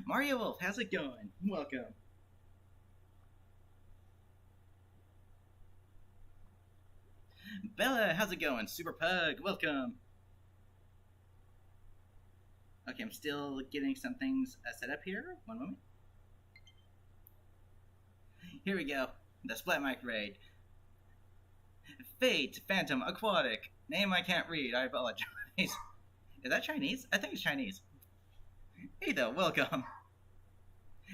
Mario Wolf, how's it going? Welcome. Bella, how's it going? Super Pug, welcome. Okay, I'm still getting some things set up here. One moment. Here we go. The Splat Mic Raid. Fate, Phantom, Aquatic. Name I can't read, I apologize. Is that Chinese? I think it's Chinese. Hey though, welcome.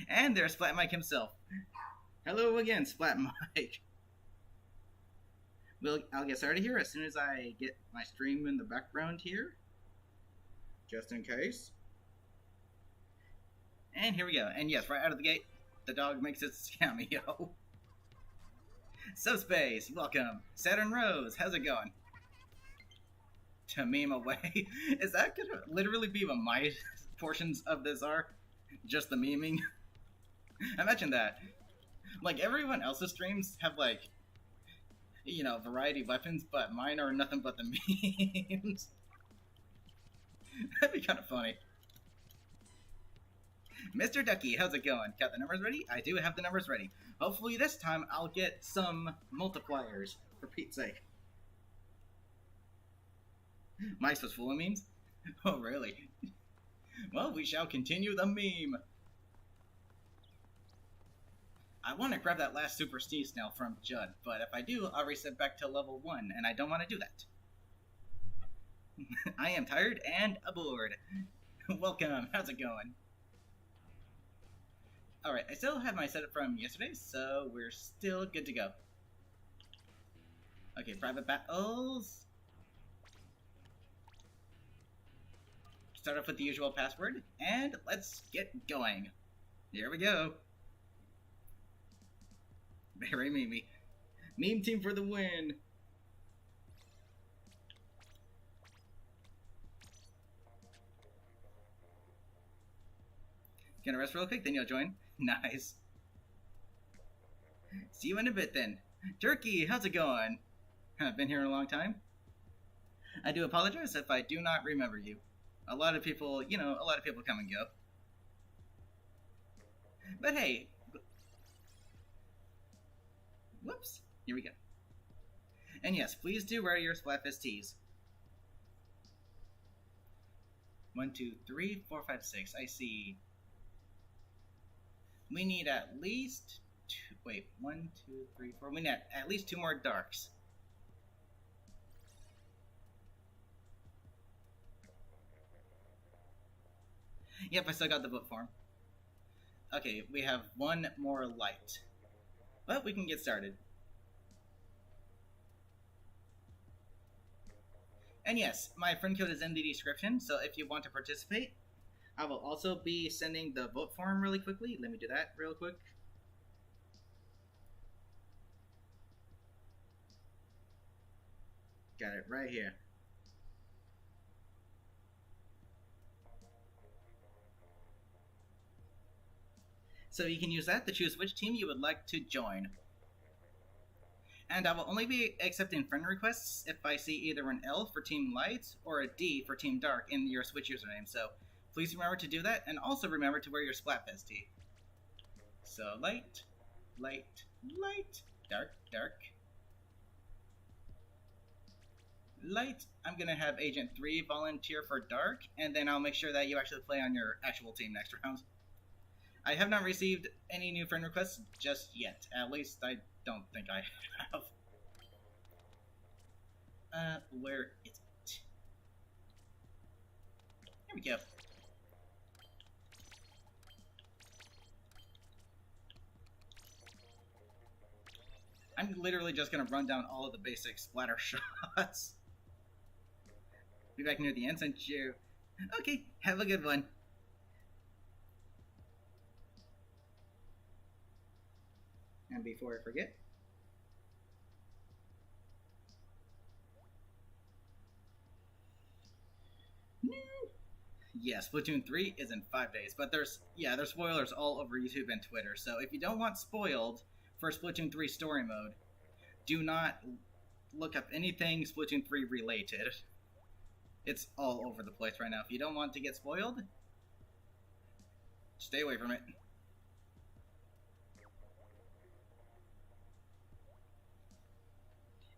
And there's Splat Mike himself. Hello again, Splat Mike. I'll get started here as soon as I get my stream in the background here. Just in case. And here we go. And yes, right out of the gate, the dog makes its cameo. Subspace, welcome. Saturn Rose, how's it going? To meme away. Is that gonna literally be what my portions of this are? Just the memeing? Imagine that. Like, everyone else's streams have, like, you know, variety of weapons, but mine are nothing but the memes. That'd be kind of funny. Mr. Ducky, how's it going? Got the numbers ready? I do have the numbers ready. Hopefully this time I'll get some multipliers, for Pete's sake. Mice was full of memes? Oh, really? Well, we shall continue the meme. I want to grab that last Super Sneeze now from Judd, but if I do, I'll reset back to level 1, and I don't want to do that. I am tired and aboard. Welcome, how's it going? Alright, I still have my setup from yesterday, so we're still good to go. Okay, private battles. Start off with the usual password, and let's get going. Here we go. Very memey. Meme team for the win. Gonna rest real quick, then you'll join. Nice. See you in a bit then. Turkey, how's it going? I've been here in a long time. I do apologize if I do not remember you. A lot of people, you know, a lot of people come and go. But hey. Whoops. Here we go. And yes, please do wear your Splatfest tees. 1, 2, 3, 4, 5, 6. I see. We need at least two, wait, 1, 2, 3, 4. We need at least 2 more darks. Yep, I still got the book form. Okay, we have 1 more light. But we can get started. And yes, my friend code is in the description, so if you want to participate, I will also be sending the vote form really quickly. Let me do that real quick. Got it right here. So you can use that to choose which team you would like to join. And I will only be accepting friend requests if I see either an L for Team Light or a D for Team Dark in your Switch username. So please remember to do that, and also remember to wear your Splatfest tee. So light, light, light, dark, dark. Light, I'm going to have Agent 3 volunteer for Dark, and then I'll make sure that you actually play on your actual team next round. I have not received any new friend requests just yet. At least I don't think I have. Where is it? Here we go. I'm literally just gonna run down all of the basic splatter shots. Be back near the end since you... Okay, have a good one. And before I forget... No! Yes, Splatoon 3 is in 5 days, but there's spoilers all over YouTube and Twitter, so if you don't want spoiled for Splatoon 3 story mode, do not look up anything Splatoon 3 related. It's all over the place right now. If you don't want to get spoiled, Stay away from it.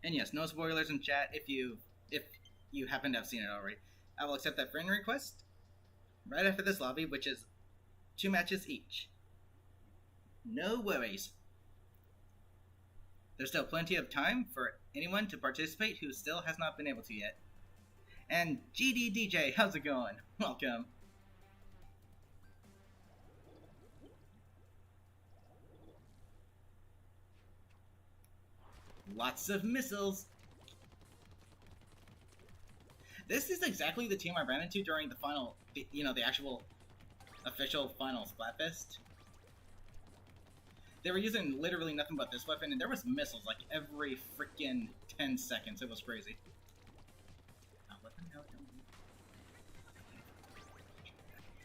And yes, no spoilers in chat if you happen to have seen it already. I will accept that friend request right after this lobby, which is 2 matches each. No worries. There's still plenty of time for anyone to participate who still has not been able to yet. And GDDJ, how's it going? Welcome. Lots of missiles. This is exactly the team I ran into during the final, the actual official final Splatfest. They were using literally nothing but this weapon, and there was missiles like every freaking 10 seconds. It was crazy. Oh, what the hell?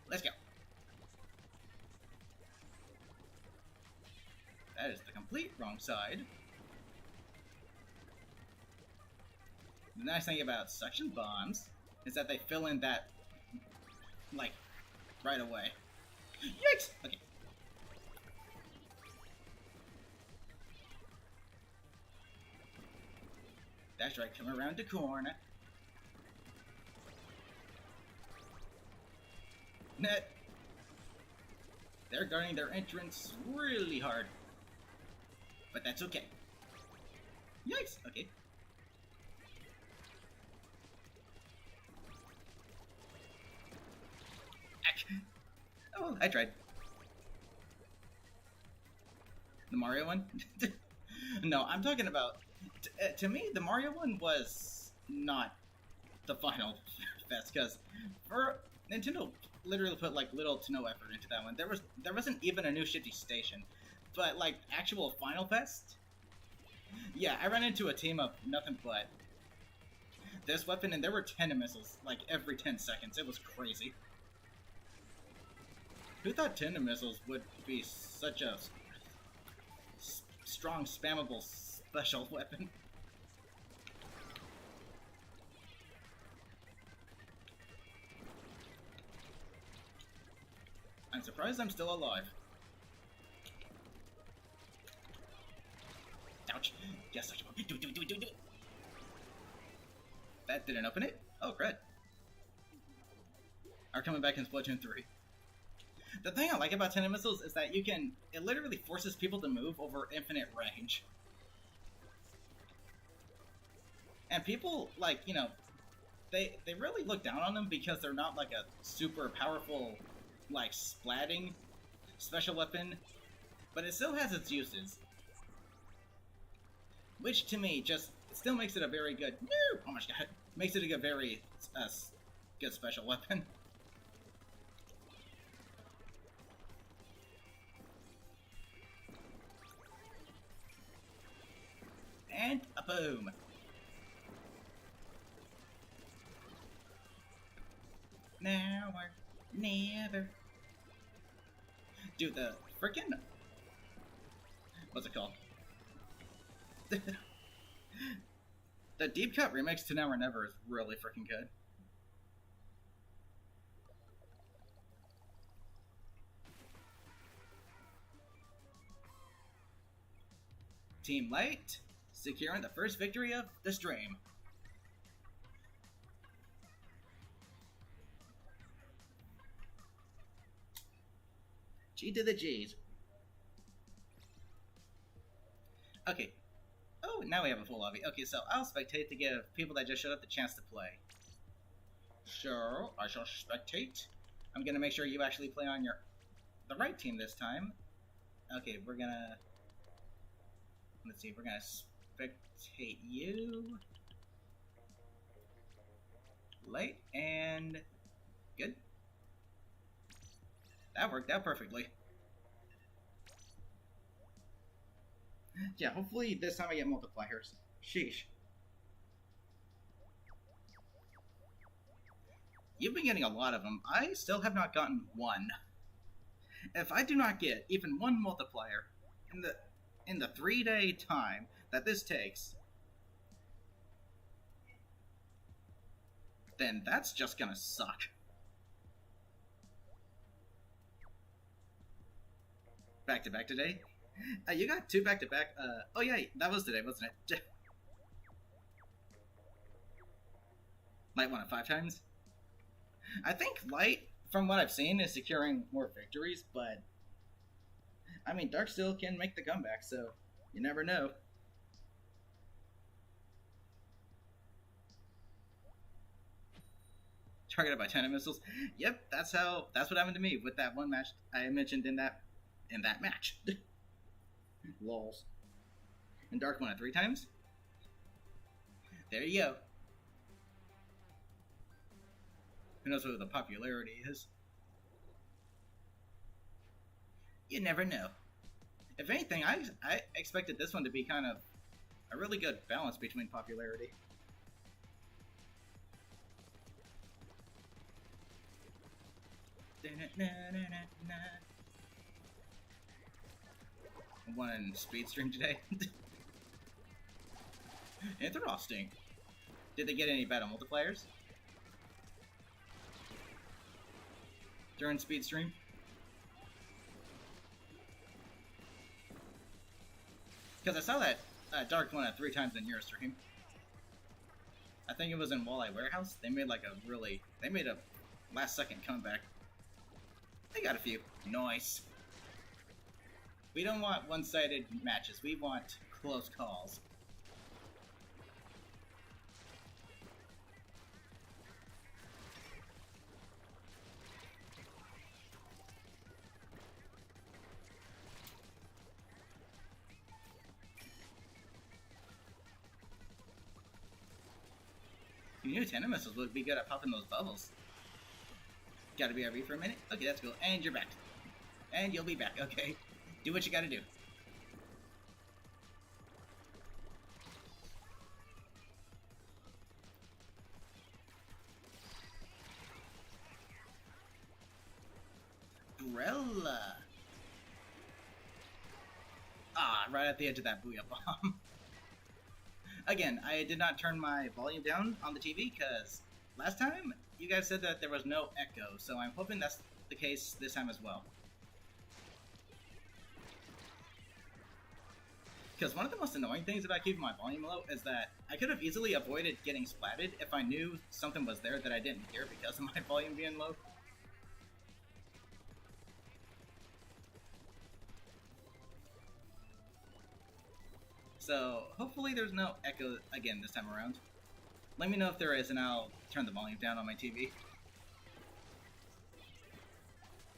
Let's go. That is the complete wrong side. The nice thing about suction bombs is that they fill in that, like, right away. Yikes! Okay. That's right, come around the corner. Net. They're guarding their entrance really hard. But that's okay. Yikes! Okay. Oh, I tried. The Mario one? No, I'm talking about... to me, the Mario one was not the final fest, because Nintendo literally put like little to no effort into that one. There wasn't even a new shifty station, but like actual final fest, yeah, I ran into a team of nothing but this weapon, and there were 10 missiles like every 10 seconds. It was crazy. Who thought 10 missiles would be such a strong, spammable special weapon? I'm surprised I'm still alive. Ouch. Yes, do it. That didn't open it? Oh, crud. Are coming back in Splatoon 3. The thing I like about 10 missiles is that it literally forces people to move over infinite range. And people, like, they really look down on them because they're not like a super powerful, like, splatting special weapon, but it still has its uses. Which, to me, just still makes it a very good... Oh my god. Makes it a very good special weapon. And a boom. Now or never. Dude, the frickin'... What's it called? The deep cut remix to Now or Never is really freaking good. Team Light securing the first victory of the stream. G to the G's. Okay. Oh, now we have a full lobby. Okay, so I'll spectate to give people that just showed up the chance to play. So, I shall spectate. I'm gonna make sure you actually play on the right team this time. Okay, we're gonna... Let's see, we're gonna spectate you. Light and... Good. That worked out perfectly. Yeah, hopefully this time I get multipliers. Sheesh. You've been getting a lot of them. I still have not gotten one. If I do not get even one multiplier in the 3-day time that this takes, then that's just gonna suck. Back to back today. You got 2 back to back. Oh yeah, that was today, wasn't it? Light won it 5 times. I think Light, from what I've seen, is securing more victories, but I mean, Dark still can make the comeback, so you never know. Targeted by 10 missiles. Yep, that's what happened to me with that one match I mentioned in that match. Lols. And Dark won it 3 times. There you go. Who knows what the popularity is? You never know. If anything, I expected this one to be kind of a really good balance between popularity. One speed stream today. Interesting. Did they get any better multipliers during speed stream? Because I saw that Dark won it 3 times in your stream. I think it was in Walleye Warehouse. They made a last second comeback. They got a few. Nice. We don't want one-sided matches. We want close calls. You knew 10 missiles would be good at popping those bubbles. Gotta be RB for a minute? Okay, that's cool. And you're back. And you'll be back, okay. Do what you gotta do. Brella! Ah, right at the edge of that booyah bomb. Again, I did not turn my volume down on the TV because last time you guys said that there was no echo, so I'm hoping that's the case this time as well. Because one of the most annoying things about keeping my volume low is that I could have easily avoided getting splatted if I knew something was there that I didn't hear because of my volume being low. So, hopefully there's no echo again this time around. Let me know if there is and I'll turn the volume down on my TV.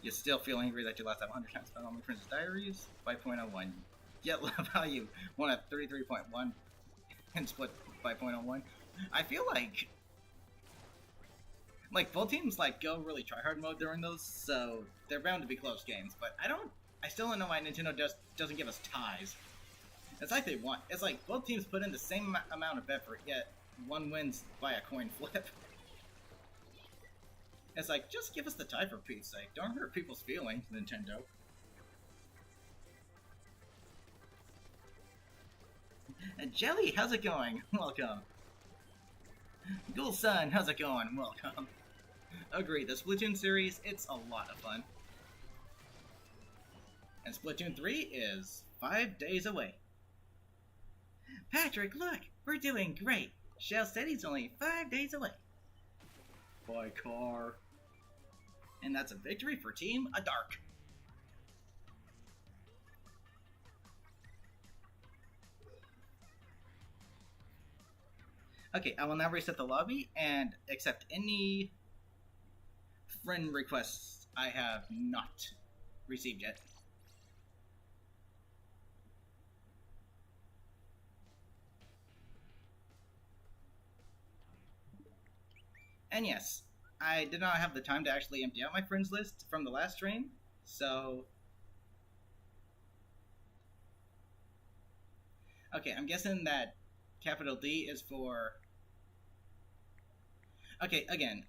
You still feel angry that you lost that 100 times spent on my Princess Diaries? 5.01. Yet love value 1 at 33.1 and split 5.01. I feel like both teams go really tryhard mode during those, so they're bound to be close games. But I still don't know why Nintendo doesn't give us ties. It's like they want. It's like both teams put in the same amount of effort, yet one wins by a coin flip. It's like, just give us the tie for Pete's sake. Don't hurt people's feelings, Nintendo. And Jelly, how's it going? Welcome. Ghoul Sun, how's it going? Welcome. Agreed, the Splatoon series, it's a lot of fun. And Splatoon 3 is 5 days away. Patrick, look! We're doing great! Shell City's only 5 days away. By car. And that's a victory for Team Dark. Okay, I will now reset the lobby and accept any friend requests I have not received yet. And yes, I did not have the time to actually empty out my friends list from the last stream, so... Okay, I'm guessing that capital D is for... Okay, again.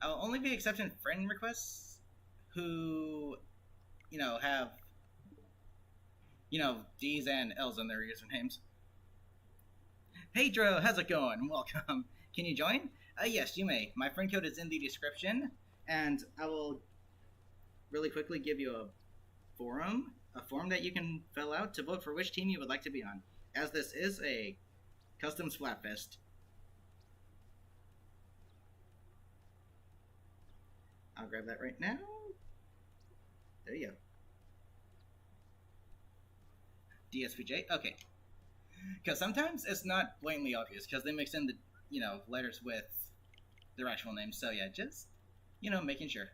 I'll only be accepting friend requests who, have, D's and L's in their usernames. Pedro, how's it going? Welcome. Can you join? Yes, you may. My friend code is in the description, and I will really quickly give you a form that you can fill out to vote for which team you would like to be on, as this is a custom Splatfest. I'll grab that right now. There you go. DSPJ? Okay. Because sometimes it's not blatantly obvious, because they mix in the, letters with their actual names. So yeah, just, making sure.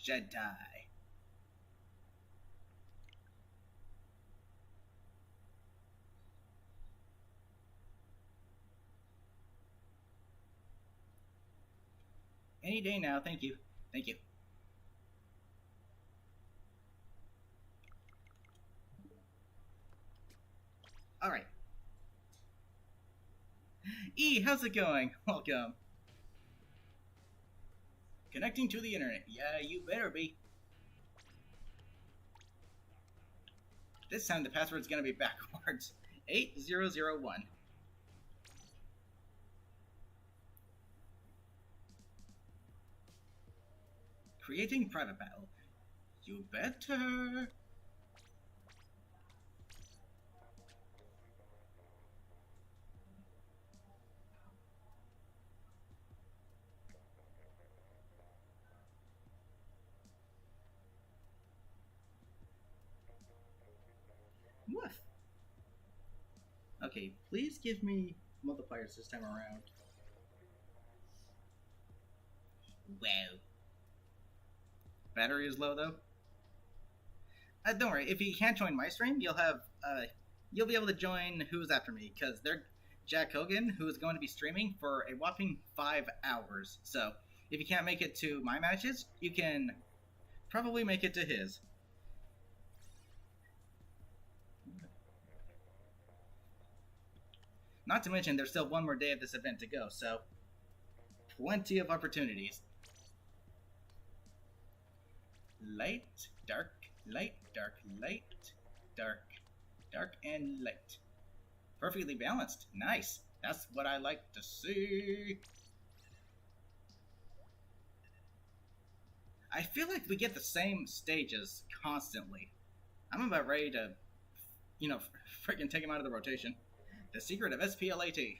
Jedi. Any day now, thank you. Thank you. Alright. E, how's it going? Welcome. Connecting to the internet. Yeah, you better be. This time the password's gonna be backwards. 8001. Creating private battle. You better. Woof. Okay, please give me multipliers this time around. Wow. Battery is low though. Don't worry, if you can't join my stream, you'll be able to join Who's After Me, because they're Jack Hogan, who is going to be streaming for a whopping 5 hours. So if you can't make it to my matches, you can probably make it to his. Not to mention, there's still one more day of this event to go, so plenty of opportunities. Light, dark, light, dark, light, dark, dark, and light. Perfectly balanced. Nice. That's what I like to see. I feel like we get the same stages constantly. I'm about ready to, freaking take him out of the rotation. The secret of SPLAT.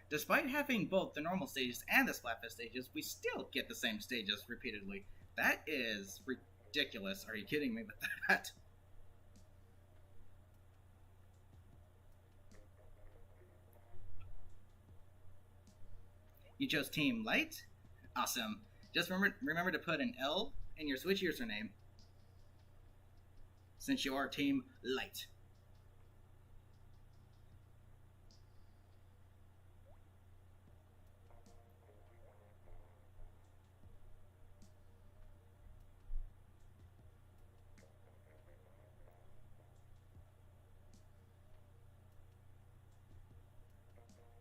Despite having both the normal stages and the Splatfest stages, we still get the same stages repeatedly. That is ridiculous. Are you kidding me with that? You chose Team Light? Awesome. Just remember to put an L in your Switch username, since you are Team Light.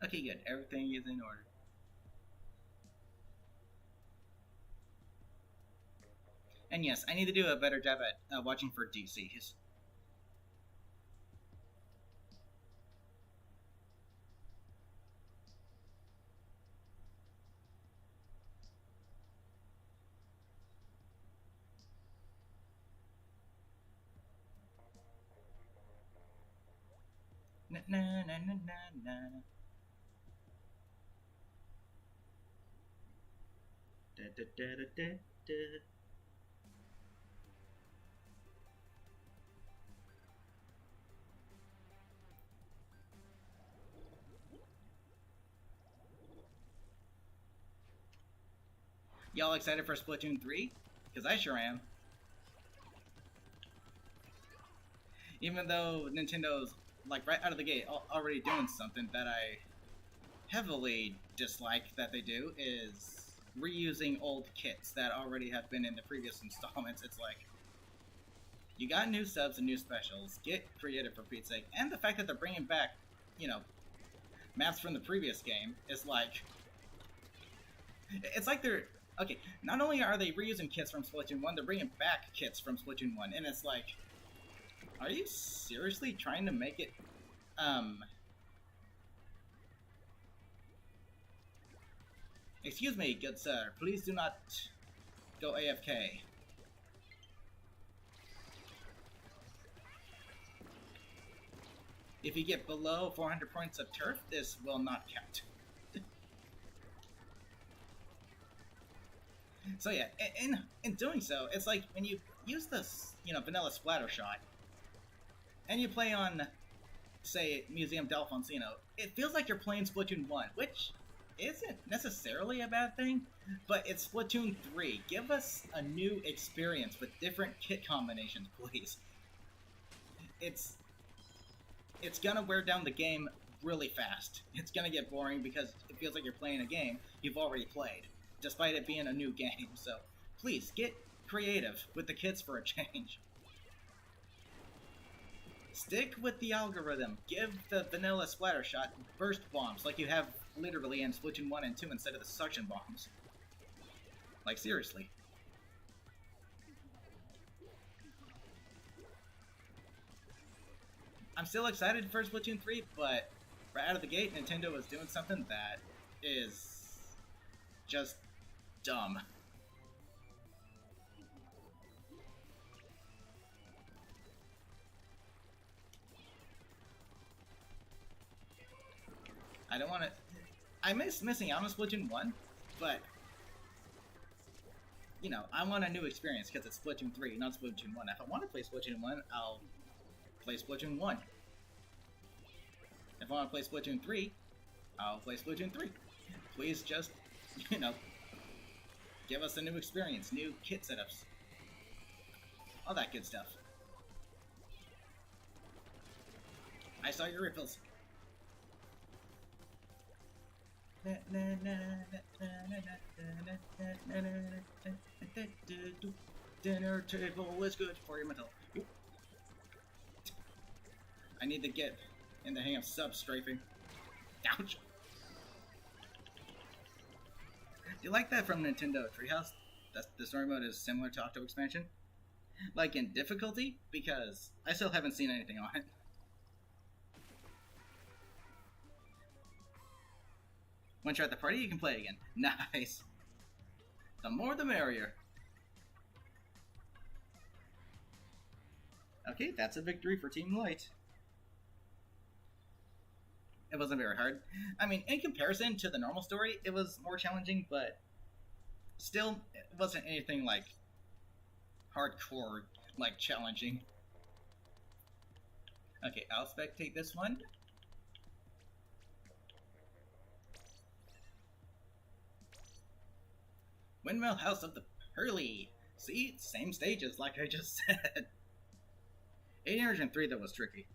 Okay, good. Everything is in order. And yes, I need to do a better job at watching for DCs. Na na na na na na. Da da da da da da. Y'all excited for Splatoon 3? Because I sure am. Even though Nintendo's, like, right out of the gate already doing something that I heavily dislike that they do, is reusing old kits that already have been in the previous installments. It's like, you got new subs and new specials. Get creative, for Pete's sake. And the fact that they're bringing back, maps from the previous game is like... It's like they're... Okay, not only are they reusing kits from Splatoon 1, they're bringing back kits from Splatoon 1, and it's like... Are you seriously trying to make it, Excuse me, good sir. Please do not go AFK. If you get below 400 points of turf, this will not count. So yeah, in doing so, it's like when you use this, vanilla splatter shot, and you play on, say, Museum Delfonsino, it feels like you're playing Splatoon 1, which isn't necessarily a bad thing, but it's Splatoon 3. Give us a new experience with different kit combinations, please. It's gonna wear down the game really fast. It's gonna get boring because it feels like you're playing a game you've already played, despite it being a new game. So please get creative with the kits for a change. Stick with the algorithm. Give the vanilla splatter shot burst bombs like you have literally in Splatoon 1 and 2 instead of the suction bombs. Like, seriously. I'm still excited for Splatoon 3, but right out of the gate, Nintendo is doing something that is just dumb. I don't want to... I miss missing out on Splatoon 1, but, I want a new experience because it's Splatoon 3, not Splatoon 1. If I want to play Splatoon 1, I'll play Splatoon 1. If I want to play Splatoon 3, I'll play Splatoon 3. Please just, give us a new experience, new kit setups. All that good stuff. I saw your ripples. Dinner table is good for your mental. I need to get in the hang of sub-strafing. Ouch! Do you like that from Nintendo Treehouse? The story mode is similar to Octo Expansion? Like in difficulty? Because I still haven't seen anything on it. Once you're at the party, you can play again. Nice! The more the merrier. Okay, that's a victory for Team Light. It wasn't very hard. I mean, in comparison to the normal story, it was more challenging, but still, it wasn't anything like hardcore, like challenging. Okay, I'll spectate this one. Windmill House of the Pearly. See, same stages like I just said. Enter Agent 3 that was tricky.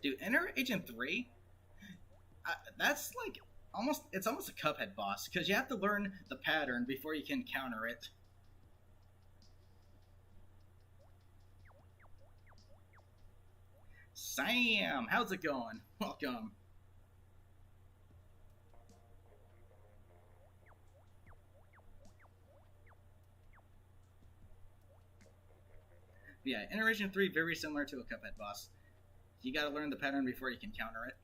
Dude, Enter Agent 3? That's like it's almost a Cuphead boss, because you have to learn the pattern before you can counter it. Sam, how's it going? Welcome. Yeah, Iteration 3, very similar to a Cuphead boss. You gotta learn the pattern before you can counter it.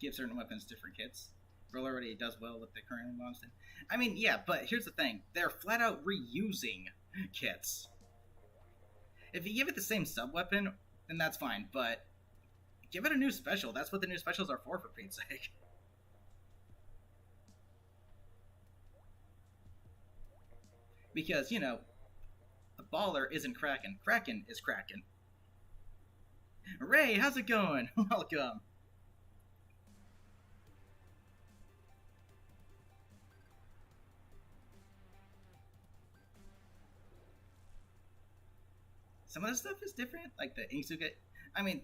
Give certain weapons different kits. Brill already does well with the current monster. I mean, yeah, but here's the thing. They're flat out reusing kits. If you give it the same sub-weapon, then that's fine, but give it a new special. That's what the new specials are for Pete's sake. Because, you know, the baller isn't Kraken. Kraken is Kraken. Ray, how's it going? Welcome. Some of the stuff is different, like the Inkzuka. I mean,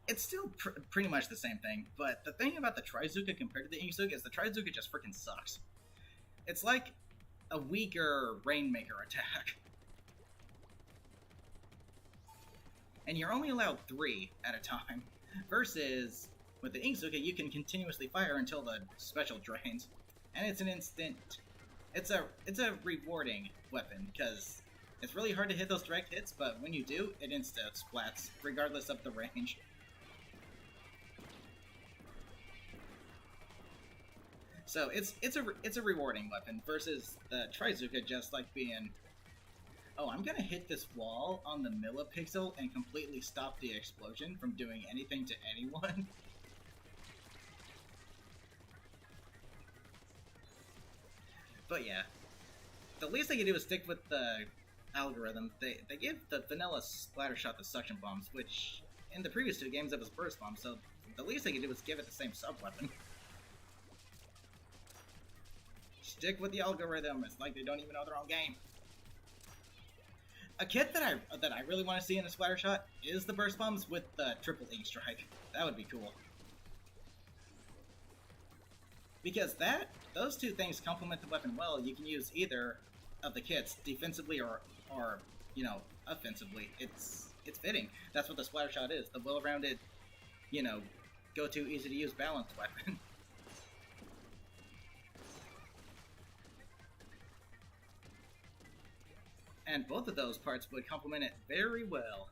it's still pretty much the same thing, but the thing about the Trizuka compared to the Inkzuka is the Trizuka just freaking sucks. It's like a weaker Rainmaker attack. And you're only allowed 3 at a time, versus With the Inkzuka, you can continuously fire until the special drains, and it's an instant. It's a rewarding weapon because it's really hard to hit those direct hits, but when you do, it insta splats regardless of the range. So it's a rewarding weapon versus the Trizuka just like being, oh, I'm gonna hit this wall on the millipixel and completely stop the explosion from doing anything to anyone. But yeah, the least they can do is stick with the algorithm. They give the vanilla splatter shot the suction bombs, which in the previous two games it was burst bombs, so the least they can do is give it the same sub weapon. Stick with the algorithm. It's like they don't even know their own game. A kit that I really want to see in a splatter shot is the burst bombs with the triple ink strike. That would be cool. Because those two things complement the weapon well. You can use either of the kits defensively or you know, offensively. It's fitting. That's what the splatter shot is. The well-rounded, you know, go-to easy-to-use balanced weapon. And both of those parts would complement it very well.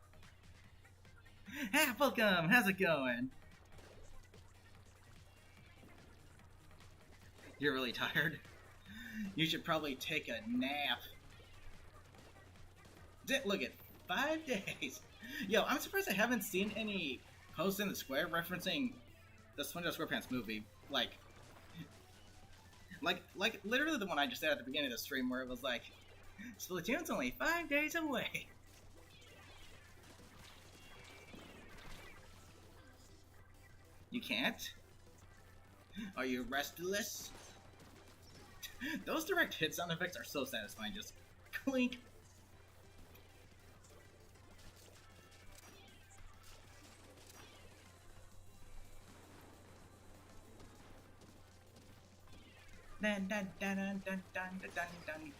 Applecum, how's it going? You're really tired? You should probably take a nap. Look at 5 days. Yo, I'm surprised I haven't seen any posts in the square referencing the SpongeBob SquarePants movie. Like literally the one I just said at the beginning of the stream where it was like, Splatoon's only 5 days away. You can't? Are you restless? Those direct hit sound effects are so satisfying. Just clink. Dun dun dun dun dun dun dun dun.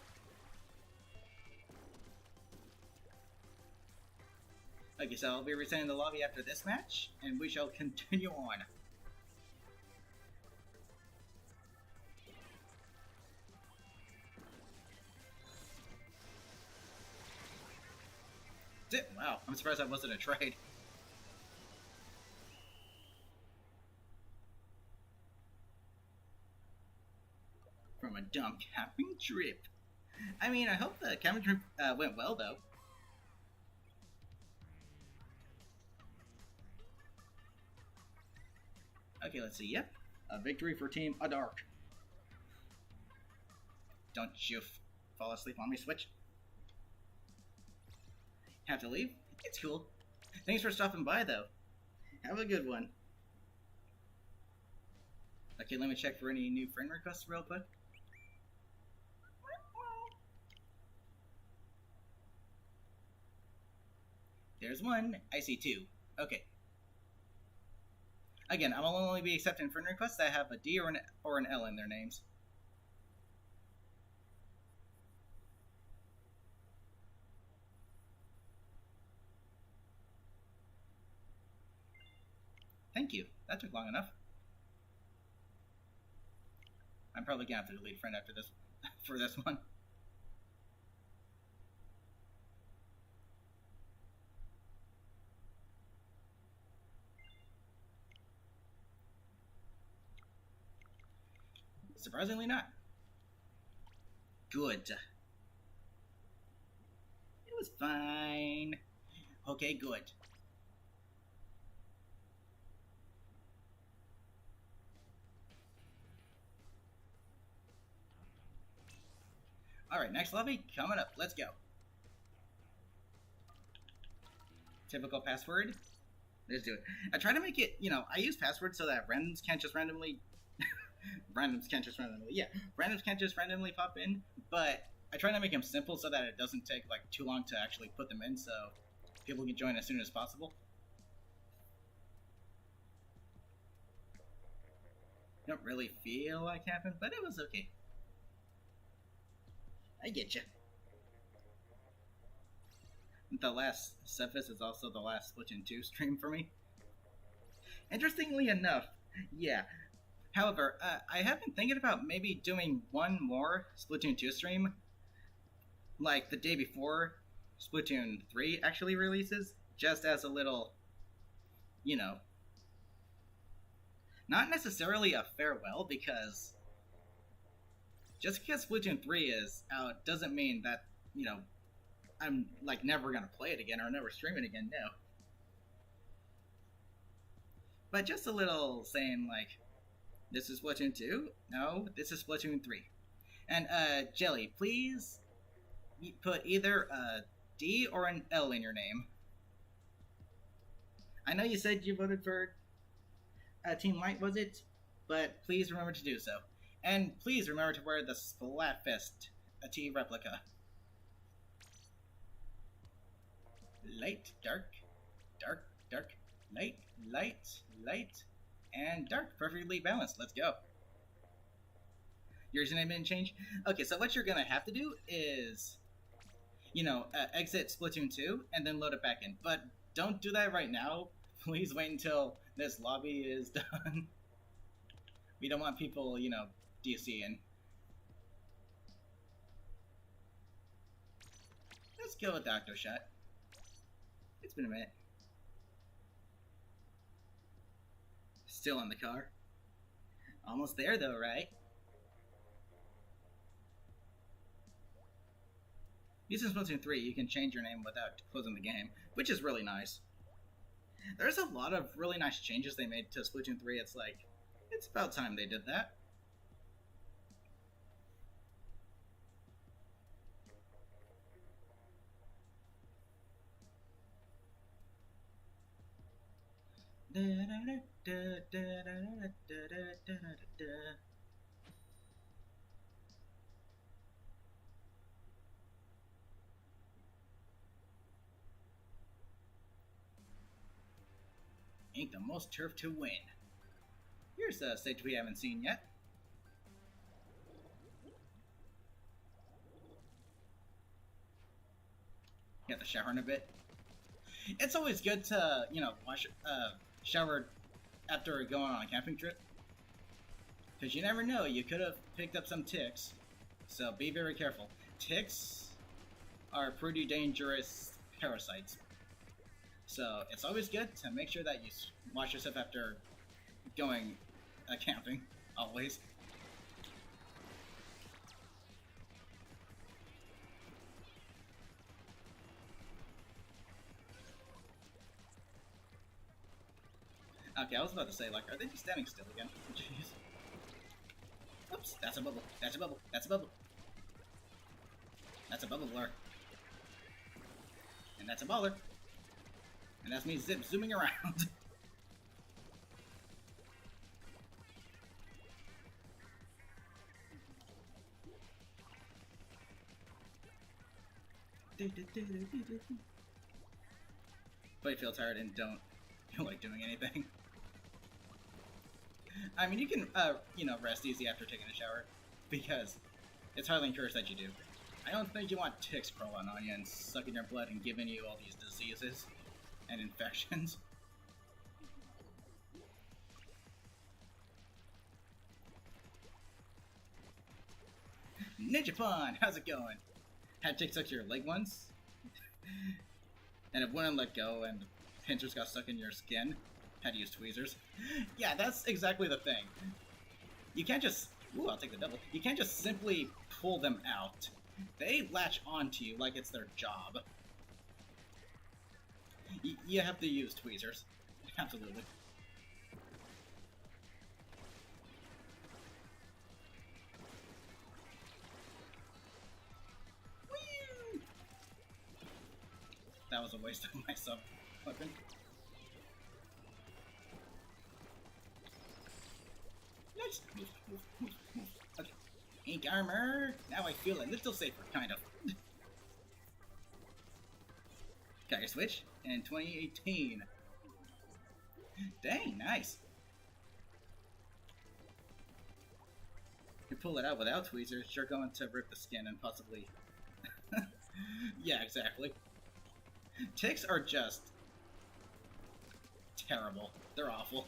Okay, so I'll be resetting the lobby after this match, and we shall continue on. Wow, I'm surprised that wasn't a trade. From a dumb camping trip. I mean, I hope the camping trip went well, though. Okay, let's see. Yep, a victory for Team Adark. Don't you fall asleep on me, Switch. Have to leave? It's cool. Thanks for stopping by, though. Have a good one. Okay, let me check for any new friend requests real quick. There's one. I see two. Okay. Again, I will only be accepting friend requests that have a D or an L in their names. Thank you. That took long enough. I'm probably gonna have to delete friend after this for this one. Surprisingly not. Good. It was fine. Okay, good. Alright, next lobby coming up. Let's go. Typical password. Let's do it. I try to make it, you know, I use passwords so that randoms can't just randomly randoms can't just randomly pop in, but I try to make them simple so that it doesn't take like too long to actually put them in, so people can join as soon as possible. Don't really feel like happened, but it was okay. I get you. The last Subfest is also the last Splatoon 2 stream for me. Interestingly enough, yeah. However, I have been thinking about maybe doing one more Splatoon 2 stream, like the day before Splatoon 3 actually releases, just as a little, you know, not necessarily a farewell, because just because Splatoon 3 is out doesn't mean that, I'm, like, never gonna play it again or never stream it again, no. But just a little saying, like, this is Splatoon 2? No, this is Splatoon 3. And, Jelly, please put either a D or an L in your name. I know you said you voted for Team Light, was it? But please remember to do so. And please remember to wear the Splatfest tee replica. Light, dark, dark, dark, light, light, light, and dark. Perfectly balanced. Let's go. Your username didn't change? Okay, so what you're going to have to do is, exit Splatoon 2 and then load it back in. But don't do that right now. Please wait until this lobby is done. We don't want people, DCing. Let's go with Dr. Shot. It's been a minute. Still in the car. Almost there though, right? Using Splatoon 3, you can change your name without closing the game, which is really nice. There's a lot of really nice changes they made to Splatoon 3. It's like, it's about time they did that. Ain't the most turf to win. Here's a stage we haven't seen yet. Get the shower in a bit. It's always good to, wash, shower after going on a camping trip. Because you never know, you could have picked up some ticks. So be very careful. Ticks are pretty dangerous parasites. So it's always good to make sure that you wash yourself after going camping, always. Okay, I was about to say, like, are they just standing still again? Jeez. Oops, that's a bubble, that's a bubble, that's a bubble. That's a bubble blur. And that's a baller. And that's me zooming around. But you feel tired and don't feel like doing anything. I mean, you can, rest easy after taking a shower, because it's hardly encouraged that you do. I don't think you want ticks crawling on you and sucking your blood and giving you all these diseases and infections. Ninja Pond, how's it going? Had ticks suck your leg once, and it wouldn't let go, and pincers got stuck in your skin. Had to use tweezers. Yeah, that's exactly the thing. You can't just... Ooh, I'll take the double. You can't just simply pull them out. They latch onto you like it's their job. You have to use tweezers. Absolutely. Whee! That was a waste of my sub weapon. Let's move. Okay. Ink armor. Now I feel a little safer, kind of. Got your Switch in 2018. Dang, nice. You pull it out without tweezers, you're going to rip the skin and possibly... Yeah, exactly. Ticks are just... terrible. They're awful.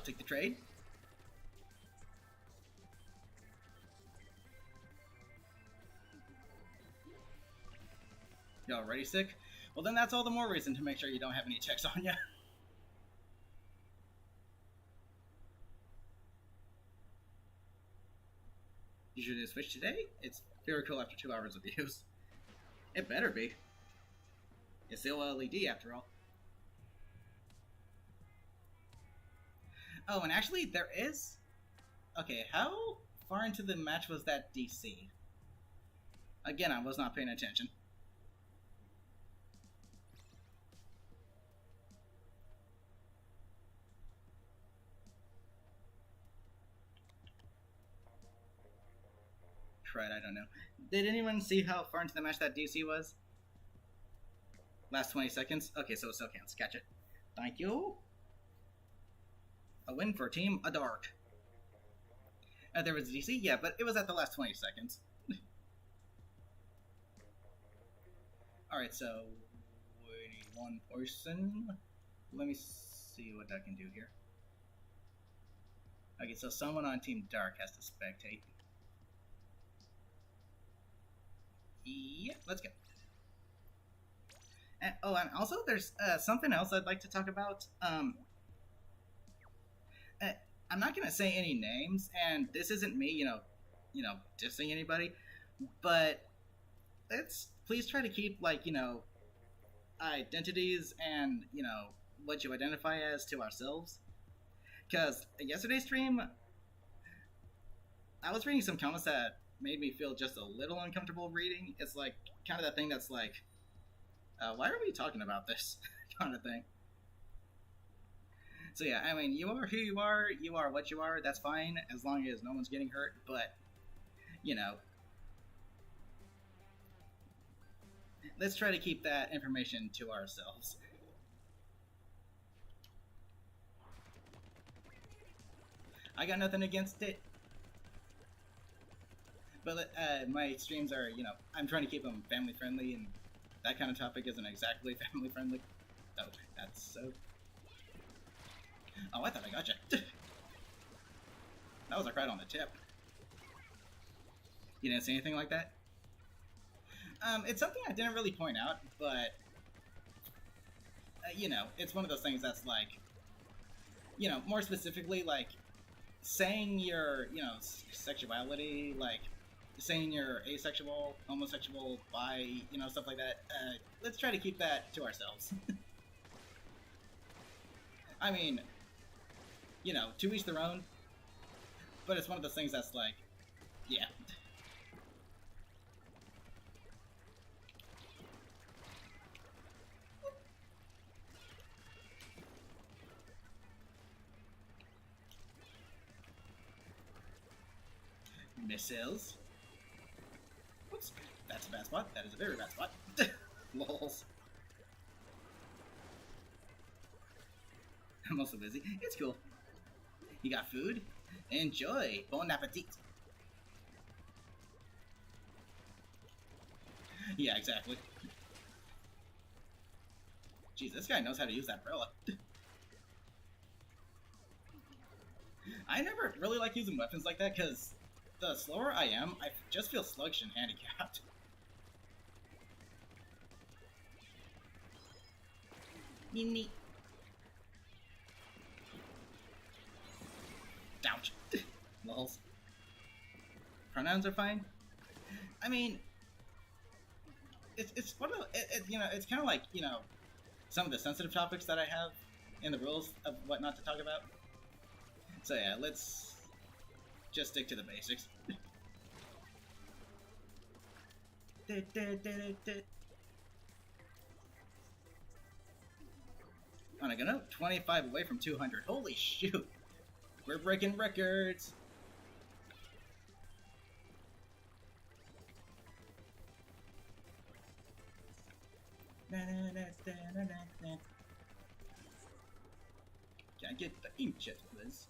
I'll take the trade. You're already sick? Well, then that's all the more reason to make sure you don't have any checks on you. You should do a Switch today? It's very cool after 2 hours of use. It better be. It's still LED after all. Oh, and actually, there is... Okay, how far into the match was that DC? Again, I was not paying attention. Crud, I don't know. Did anyone see how far into the match that DC was? Last 20 seconds? Okay, so it still counts. Catch it. Thank you. A win for Team Adark. There was DC? Yeah, but it was at the last 20 seconds. Alright, so... we need one person. Let me see what I can do here. Okay, so someone on Team Dark has to spectate. Yeah, let's go. And, oh, and also there's something else I'd like to talk about. I'm not gonna say any names, and this isn't me, you know, dissing anybody, but let's please try to keep, like, you know, identities and, you know, what you identify as to ourselves. Because yesterday's stream, I was reading some comments that made me feel just a little uncomfortable reading. It's like kind of that thing that's like, why are we talking about this kind of thing? So yeah, I mean, you are who you are what you are, that's fine, as long as no one's getting hurt, but, you know, let's try to keep that information to ourselves. I got nothing against it. But my streams are, you know, I'm trying to keep them family friendly, and that kind of topic isn't exactly family friendly. Oh, that's so... Oh, I thought I got you. That was like right on the tip. You didn't say anything like that? It's something I didn't really point out, but... you know, it's one of those things that's like... You know, more specifically, like, saying your, you know, sexuality, like... saying you're asexual, homosexual, bi, you know, stuff like that. Let's try to keep that to ourselves. I mean, you know, to each their own, but it's one of those things that's like, yeah. Missiles. Whoops. That's a bad spot. That is a very bad spot. Lols. I'm also busy. It's cool. You got food? Enjoy. Bon appetit. Yeah, exactly. Jeez, this guy knows how to use that umbrella. I never really like using weapons like that, because the slower I am, I just feel sluggish and handicapped. Neat. Ouch. Lols. Pronouns are fine. I mean, it's one of you know, it's kind of like, you know, some of the sensitive topics that I have in the rules of what not to talk about. So yeah, let's just stick to the basics. Oh, I got 25 away from 200. Holy shoot! We're breaking records! Can I get the inkjet, please?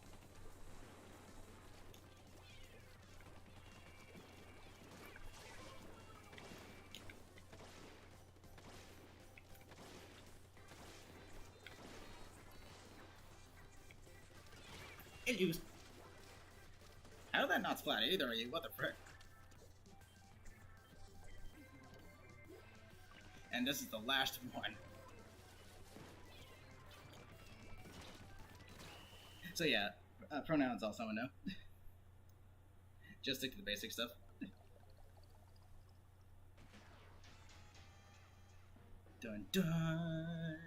It used. How did that not splat either of you? What the frick? And this is the last one. So yeah, pronouns also a no. Just stick to the basic stuff. Dun dun!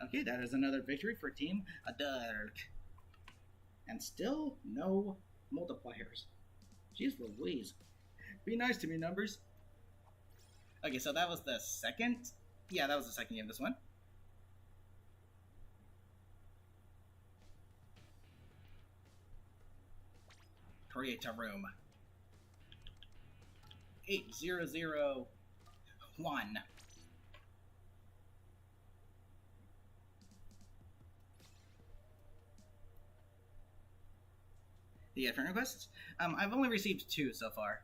Okay, that is another victory for Team Dark. And still no multipliers. Jeez Louise. Be nice to me, numbers. Okay, so that was the second. Yeah, that was the second game of this one. Create a room. 8001. The friend requests? I've only received 2 so far.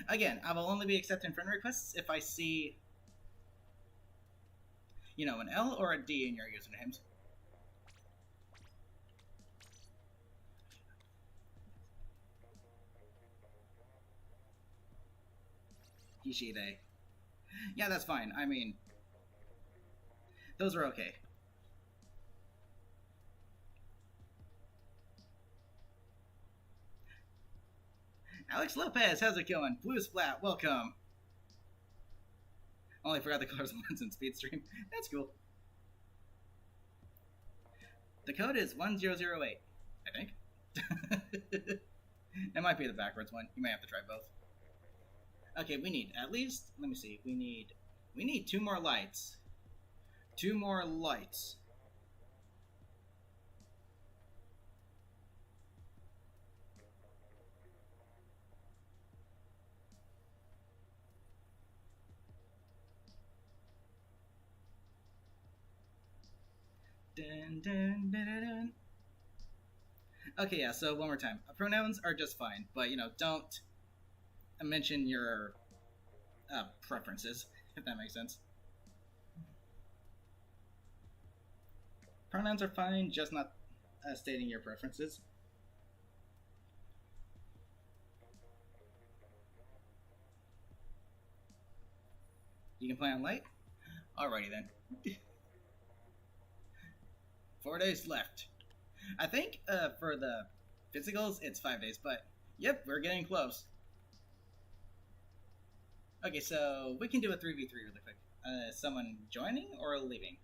Again, I will only be accepting friend requests if I see, you know, an L or a D in your usernames. Ishide. Yeah, that's fine. I mean, those are okay. Alex Lopez, how's it going? Blue Splat, welcome. Only forgot the colors once in Speedstream. That's cool. The code is 1008, I think. It might be the backwards one. You may have to try both. Okay, we need at least, let me see, we need 2 more lights. 2 more lights. Dun, dun, dun, dun, dun. Okay, yeah, so one more time. Pronouns are just fine, but, you know, don't mention your preferences, if that makes sense. Pronouns are fine, just not stating your preferences. You can play on light? Alrighty then. 4 days left. I think for the physicals, it's 5 days, but yep, we're getting close. Okay, so we can do a 3v3 really quick. Someone joining or leaving?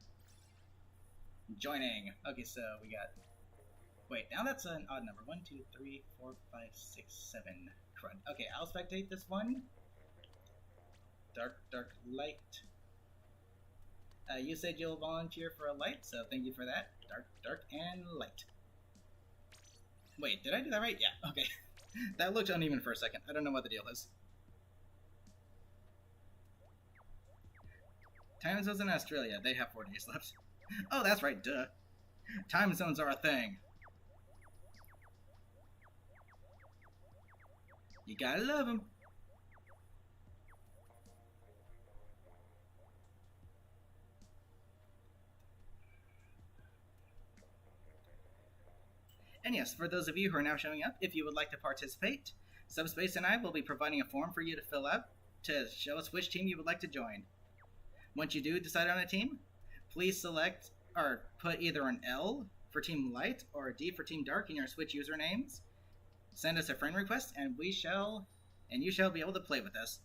Joining. Okay, so we got... Wait, now that's an odd number. 1, 2, 3, 4, 5, 6, 7. Crud. Okay, I'll spectate this one. Dark, dark, light. You said you'll volunteer for a light, so thank you for that. Dark, dark, and light. Wait, did I do that right? Yeah, okay. That looked uneven for a second. I don't know what the deal is. Time zones in Australia. They have 4 days left. Oh, that's right, duh. Time zones are a thing. You gotta love them. And yes, for those of you who are now showing up, if you would like to participate, Subspace and I will be providing a form for you to fill out to show us which team you would like to join. Once you do decide on a team, please select or put either an L for Team Light or a D for Team Dark in your Switch usernames. Send us a friend request, and you shall be able to play with us.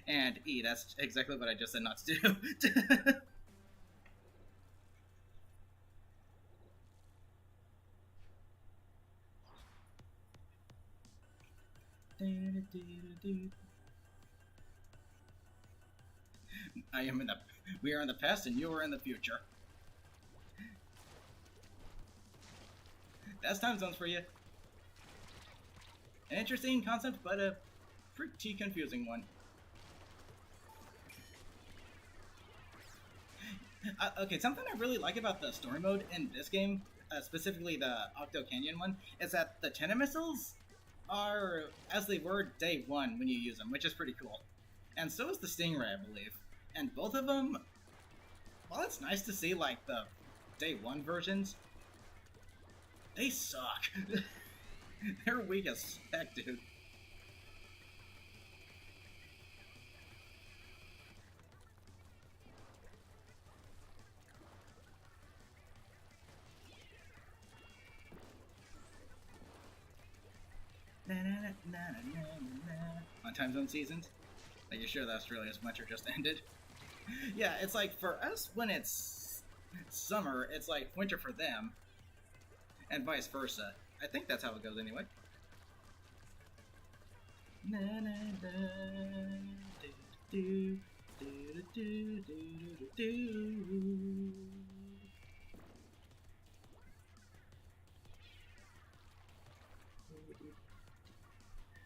And E, that's exactly what I just said not to do. We are in the past and you are in the future. That's time zones for you. An interesting concept, but a pretty confusing one. Okay, something I really like about the story mode in this game, specifically the Octo Canyon one, is that the Tenna missiles are as they were day one when you use them, which is pretty cool. And so is the Stingray, I believe. And both of them, while it's nice to see like the day one versions, they suck. They're weak as heck, dude. On time zone seasons? Like, you're sure the Australia's winter just ended? Yeah, it's like, for us, when it's summer, it's like winter for them. And vice versa. I think that's how it goes anyway.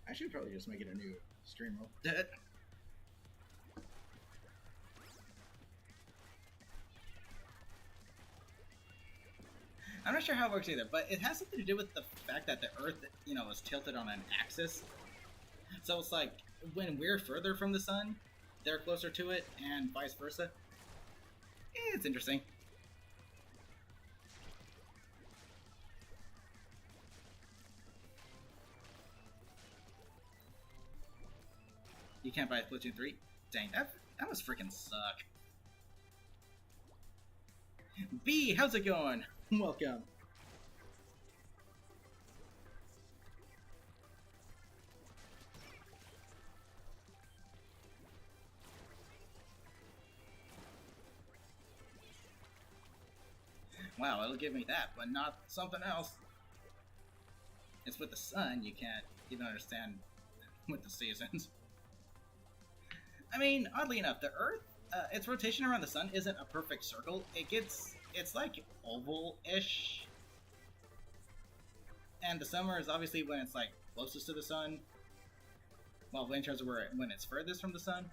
I should probably just make it a new stream roll. I'm not sure how it works either, but it has something to do with the fact that the Earth, you know, is tilted on an axis. So it's like, when we're further from the sun, they're closer to it, and vice versa. It's interesting. You can't buy Splatoon 3? Dang, that must freaking suck. B, how's it going? Welcome. Wow, it'll give me that, but not something else. It's with the sun, you can't even understand with the seasons. I mean, oddly enough, the Earth, its rotation around the sun isn't a perfect circle. It's like oval-ish. And the summer is obviously when it's like closest to the sun, while winter is when it's furthest from the sun.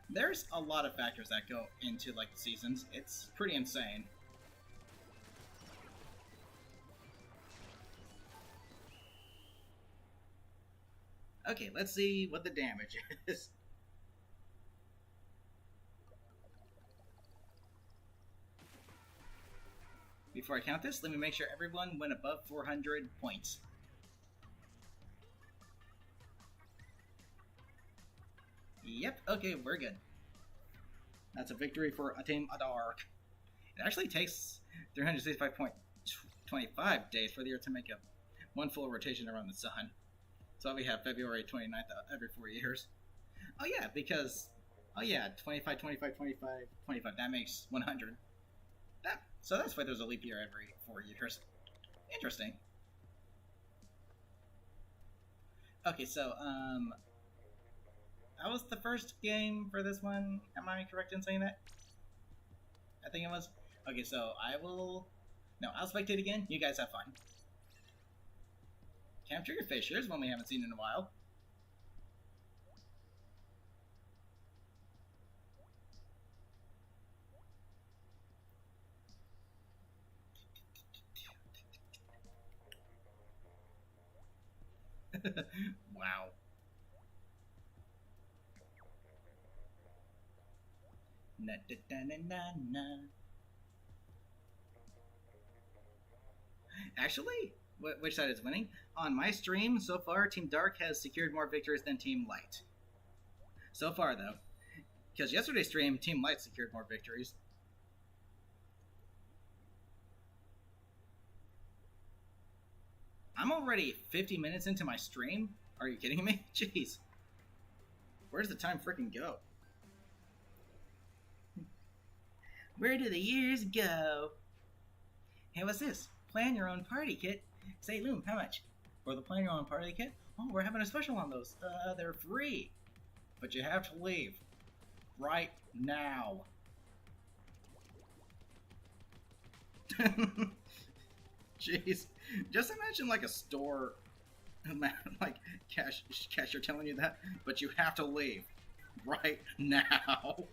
There's a lot of factors that go into like the seasons. It's pretty insane. Okay, let's see what the damage is. Before I count this, let me make sure everyone went above 400 points. Yep, okay, we're good. That's a victory for Team Adark. It actually takes 365.25 days for the Earth to make one full rotation around the sun. So we have February 29th every 4 years. Oh yeah, because... Oh yeah, 25, 25, 25, 25, that makes 100. So that's why there's a leap year every 4 years. Interesting. Okay, so, that was the first game for this one. Am I correct in saying that? I think it was. Okay, so I'll spectate again. You guys have fun. Capture your fish. Here's one we haven't seen in a while. Wow. Na da da na na na. Actually, which side is winning? On my stream, so far, Team Dark has secured more victories than Team Light. So far, though. Because yesterday's stream, Team Light secured more victories. I'm already 50 minutes into my stream? Are you kidding me? Jeez. Where's the time freaking go? Where do the years go? Hey, what's this? Plan your own party kit. Say, Loom, how much? For the plan your own party kit? Oh, we're having a special on those. They're free. But you have to leave. Right now. Jeez. Just imagine like a store, like cashier telling you that, but you have to leave right now.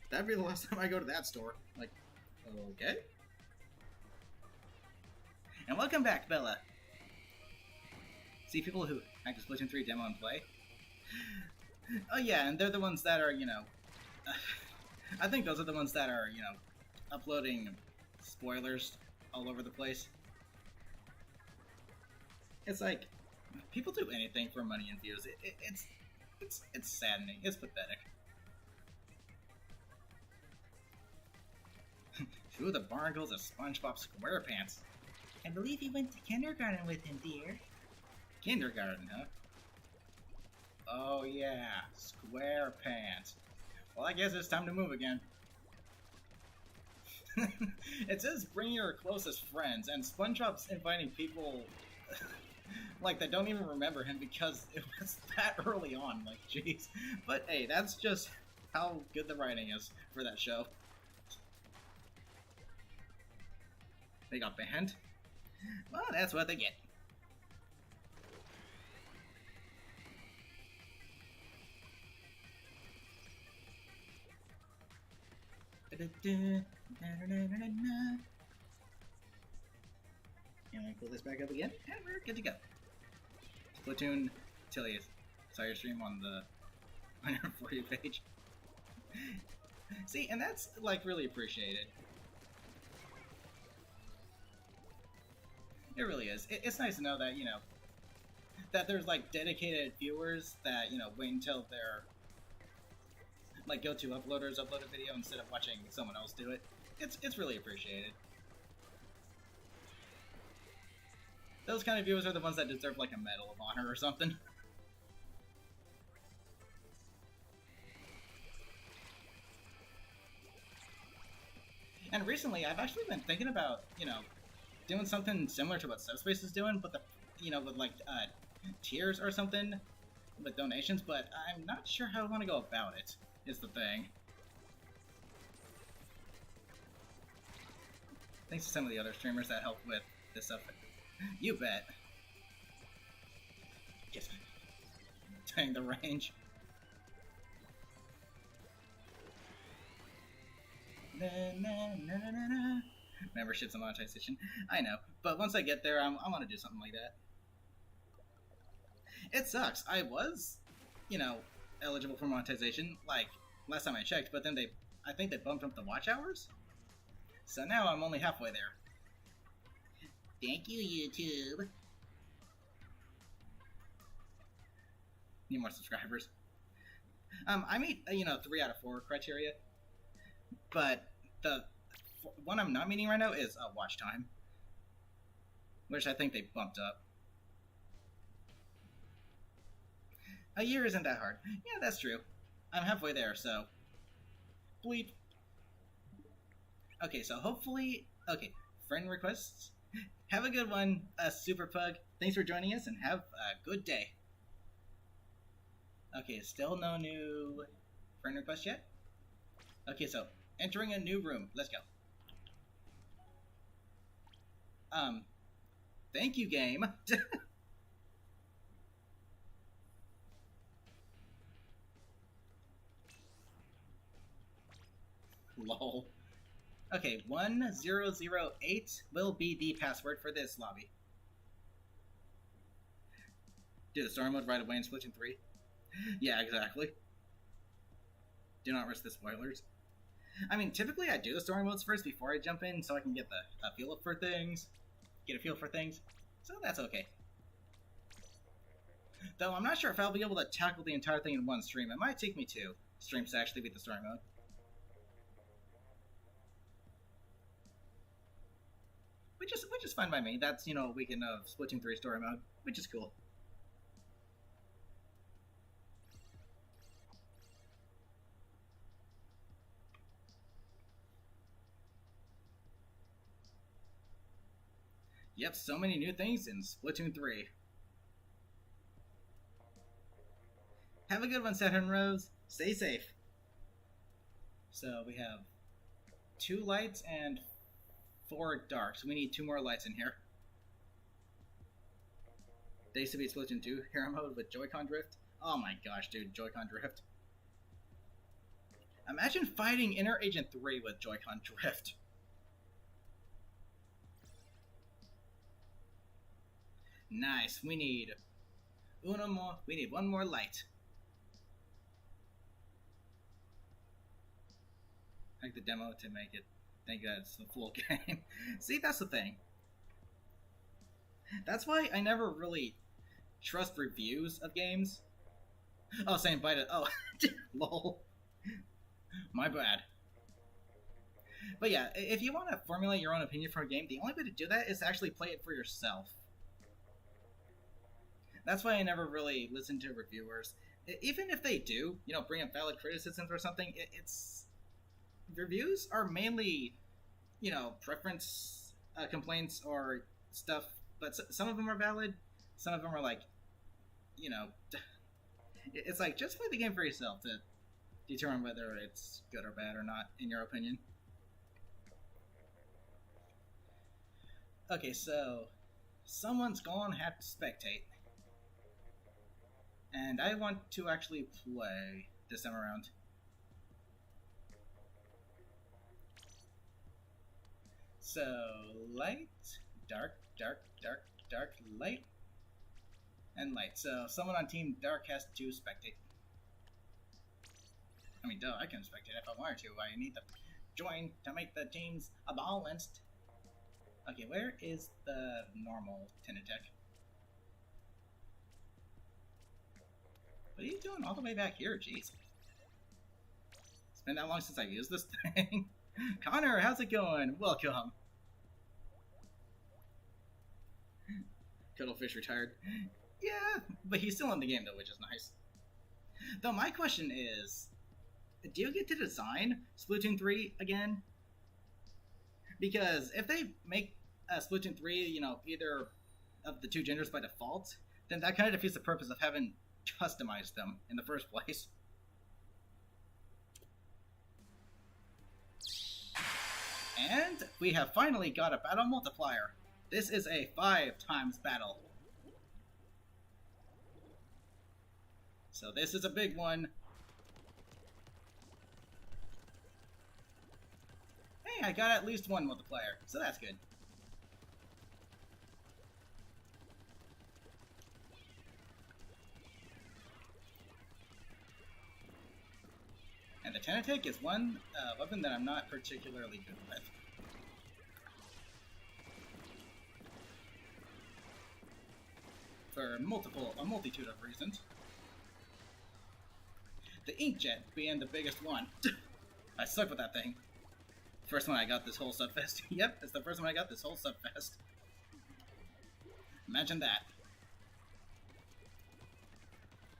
That'd be the last time I go to that store. Like Okay. And welcome back, Bella. See, people who act Splatoon 3 demo and play? Oh yeah, and they're the ones that are, I think those are the ones that are, uploading spoilers all over the place. It's like, people do anything for money and views. It's saddening. It's pathetic. Ooh, the barnacles of SpongeBob SquarePants. I believe you went to kindergarten with him, dear. Kindergarten, huh? Oh yeah, SquarePants. Well, I guess it's time to move again. It says bring your closest friends, and SpongeBob's inviting people like that don't even remember him because it was that early on. Like, jeez. But hey, that's just how good the writing is for that show. They got banned. Well, that's what they get. And we pull this back up again, and we're good to go. Splatoon, Tilly, saw your stream on the your For You page. See, and that's like really appreciated. It really is. It's nice to know that, that there's like dedicated viewers that, wait until their like go-to uploaders upload a video instead of watching someone else do it. It's really appreciated. Those kind of viewers are the ones that deserve like a Medal of Honor or something. And recently, I've actually been thinking about, doing something similar to what Subspace is doing, but with like tiers or something with donations. But I'm not sure how I want to go about it. Is the thing. Thanks to some of the other streamers that help with this stuff. You bet. Just dang the range. Na, na, na, na, na. Memberships and monetization. I know, but once I get there, I want to do something like that. It sucks. I was, eligible for monetization like last time I checked, but then I think they bumped up the watch hours. So now I'm only halfway there. Thank you, YouTube. Need more subscribers. I meet 3 out of 4 criteria, but the one I'm not meeting right now is watch time, which I think they bumped up. A year isn't that hard. Yeah, that's true. I'm halfway there, so bleep. Okay, so hopefully, friend requests. Have a good one, Super Pug. Thanks for joining us, and have a good day. Okay, still no new friend request yet? Okay, so entering a new room. Let's go. Thank you, game. Lol. Okay, 1008 will be the password for this lobby. Do the story mode right away in Splatoon 3? Yeah, exactly. Do not risk the spoilers. I mean, typically I do the story modes first before I jump in, so I can get the feel for things. Get a feel for things. So that's okay. Though I'm not sure if I'll be able to tackle the entire thing in one stream. It might take me 2 streams to actually beat the story mode. Which is fine by me. That's, a weekend of Splatoon 3 story mode, which is cool. Yep, so many new things in Splatoon 3. Have a good one, Saturn Rose. Stay safe. So we have 2 lights and 4 darks. We need 2 more lights in here. Days to beat Splatoon 2 hero mode with Joy-Con drift. Oh my gosh, dude, Joy-Con drift. Imagine fighting Inner Agent 3 with Joy-Con drift. Nice. We need uno more. We need one more light. Like the demo to make it think that it's the full game. See, that's the thing. That's why I never really trust reviews of games. Oh, saying bite it. Oh, lol. My bad. But yeah, if you want to formulate your own opinion for a game, the only way to do that is to actually play it for yourself. That's why I never really listen to reviewers. Even if they do, bring up valid criticisms or something, it's... Reviews are mainly, preference complaints or stuff, but some of them are valid, some of them are like, it's like, just play the game for yourself to determine whether it's good or bad or not, in your opinion. Okay, so someone's gonna have to spectate. And I want to actually play this time around. So, light, dark, dark, dark, dark, light, and light. So, someone on Team Dark has to spectate. I mean, duh, I can spectate if I wanted to. I need to join to make the teams a balanced. Okay, where is the normal Tinatech? What are you doing all the way back here? Jeez. It's been that long since I used this thing. Connor, how's it going? Welcome. Cuttlefish retired. Yeah, but he's still in the game though, which is nice. Though my question is, do you get to design Splatoon 3 again? Because if they make Splatoon 3, either of the two genders by default, then that kind of defeats the purpose of having customized them in the first place. And we have finally got a battle multiplier. This is a 5x battle. So this is a big one. Hey, I got at least one multiplier, so that's good. And the Tinatech is one weapon that I'm not particularly good with. For a multitude of reasons. The Inkjet being the biggest one. I suck with that thing. First one I got this whole Subfest. Yep, it's the first one I got this whole Subfest. Imagine that.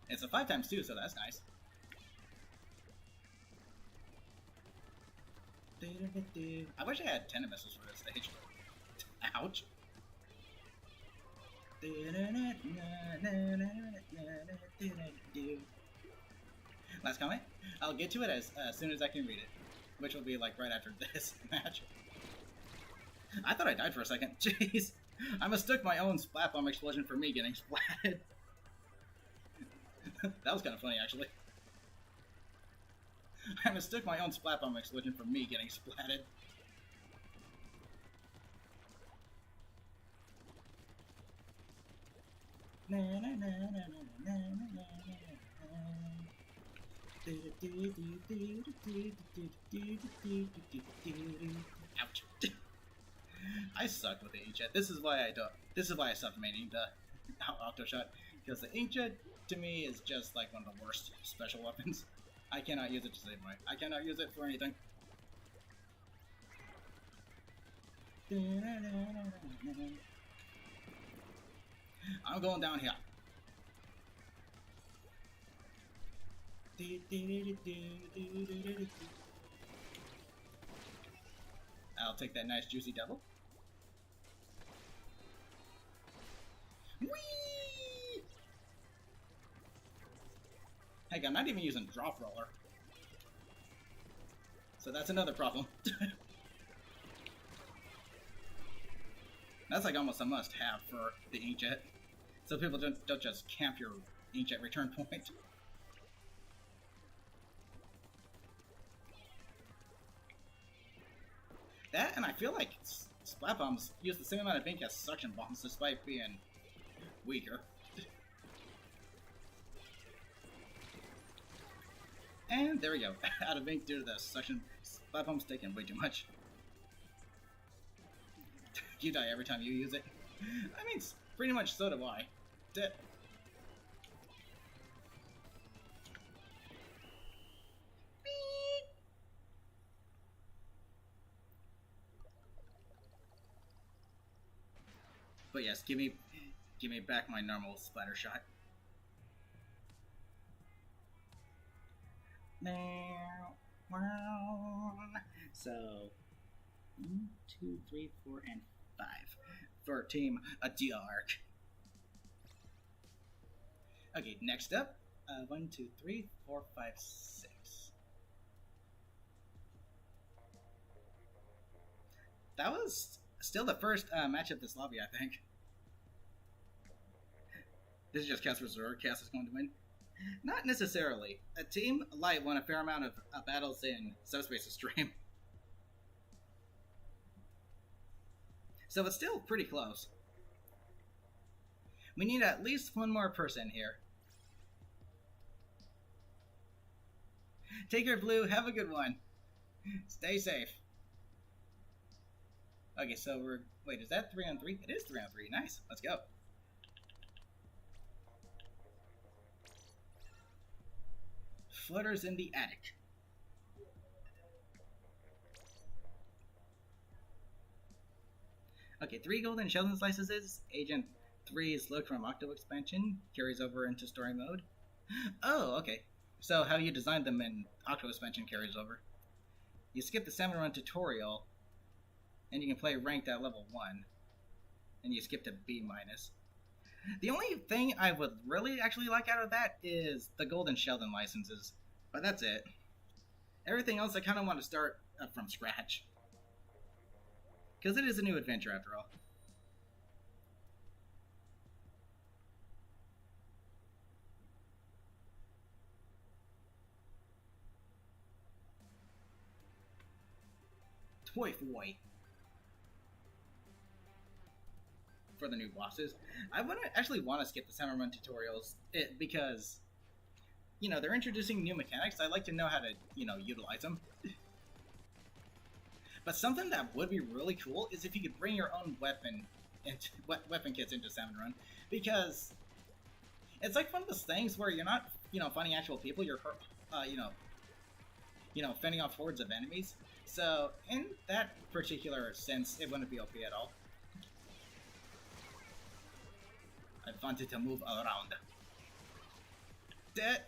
It's a 5x2, so that's nice. I wish I had 10 missiles for this stage. Ouch. Last comment? I'll get to it as soon as I can read it, which will be like right after this match. I thought I died for a second. Jeez. I mistook my own splat bomb explosion for me getting splatted. That was kind of funny, actually. I mistook my own splat bomb explosion for me getting splatted. Ouch. I suck with the inkjet. This is why I stopped maining the octo shot, because the inkjet to me is just like one of the worst special weapons. I cannot use it to save my. I cannot use it for anything. I'm going down here. I'll take that nice juicy double. Whee! Heck, I'm not even using drop roller. So that's another problem. That's like almost a must-have for the inkjet. So people don't just camp your inkjet return point. That, and I feel like splat bombs use the same amount of ink as suction bombs, despite being weaker. And there we go. Out of ink due to the suction. Platform's taking way too much. You die every time you use it. I mean, pretty much so do I. But yes, give me back my normal splatter shot. So 1, 2, 3, 4, and 5 for Team Dark. Okay, next up, 1, 2, 3, 4, 5, 6. That was still the first match of this lobby, I think. This is just Cass Reserve. Cass is going to win. Not necessarily. Team Light won a fair amount of battles in Subspace's stream. So it's still pretty close. We need at least one more person here. Take care, Blue. Have a good one. Stay safe. Okay, so we're... Wait, is that 3-on-3? It is 3-on-3. Nice. Let's go. Flutters in the attic. Okay, 3 golden Sheldon slices. Agent 3's look from Octo expansion carries over into story mode. Oh, okay. So how you designed them in Octo expansion carries over. You skip the Salmon Run tutorial, and you can play ranked at level 1. And you skip to B-. The only thing I would really actually like out of that is the golden Sheldon licenses. But that's it. Everything else I kind of want to start from scratch. Because it is a new adventure after all. Toy Foy. For the new bosses. I actually want to skip the Summer Run tutorials because, you know, they're introducing new mechanics. I like to know how to, you know, utilize them. But something that would be really cool is if you could bring your own weapon kits into Salmon Run, because it's like one of those things where you're not, you know, fighting actual people. You're, you know, fending off hordes of enemies. So in that particular sense, it wouldn't be OP at all. I wanted to move around. Dead.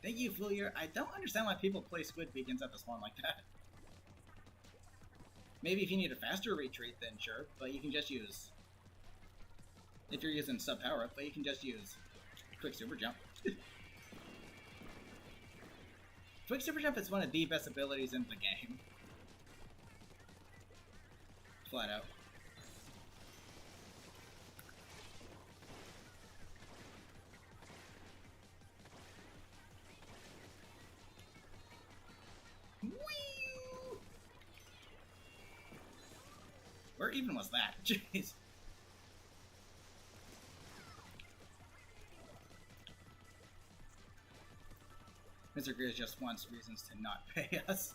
Thank you, Fulier. I don't understand why people play Squid Beacons at the spawn like that. Maybe if you need a faster retreat, then sure, but you can just use... If you're using sub power up, but you can just use Quick Super Jump. Quick Super Jump is one of the best abilities in the game. Flat out. Where even was that? Jeez. Mr. Grizz just wants reasons to not pay us.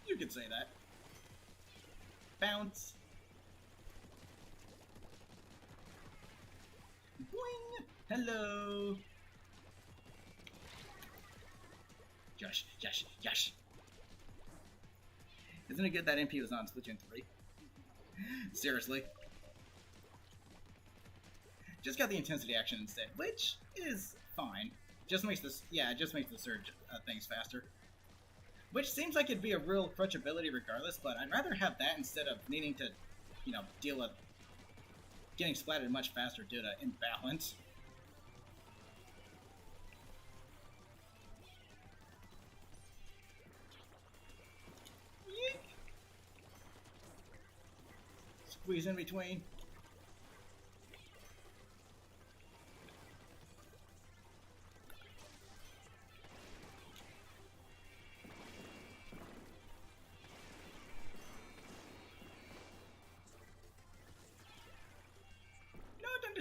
You could say that. Bounce. Boing! Hello! Yosh, yosh, yosh. Isn't it good that MP was on Splatoon 3? Seriously. Just got the intensity action instead, which is fine. Just makes this, yeah, it just makes the surge things faster. Which seems like it'd be a real crutch ability regardless, but I'd rather have that instead of needing to, you know, deal with getting splattered much faster due to imbalance. Squeeze in between.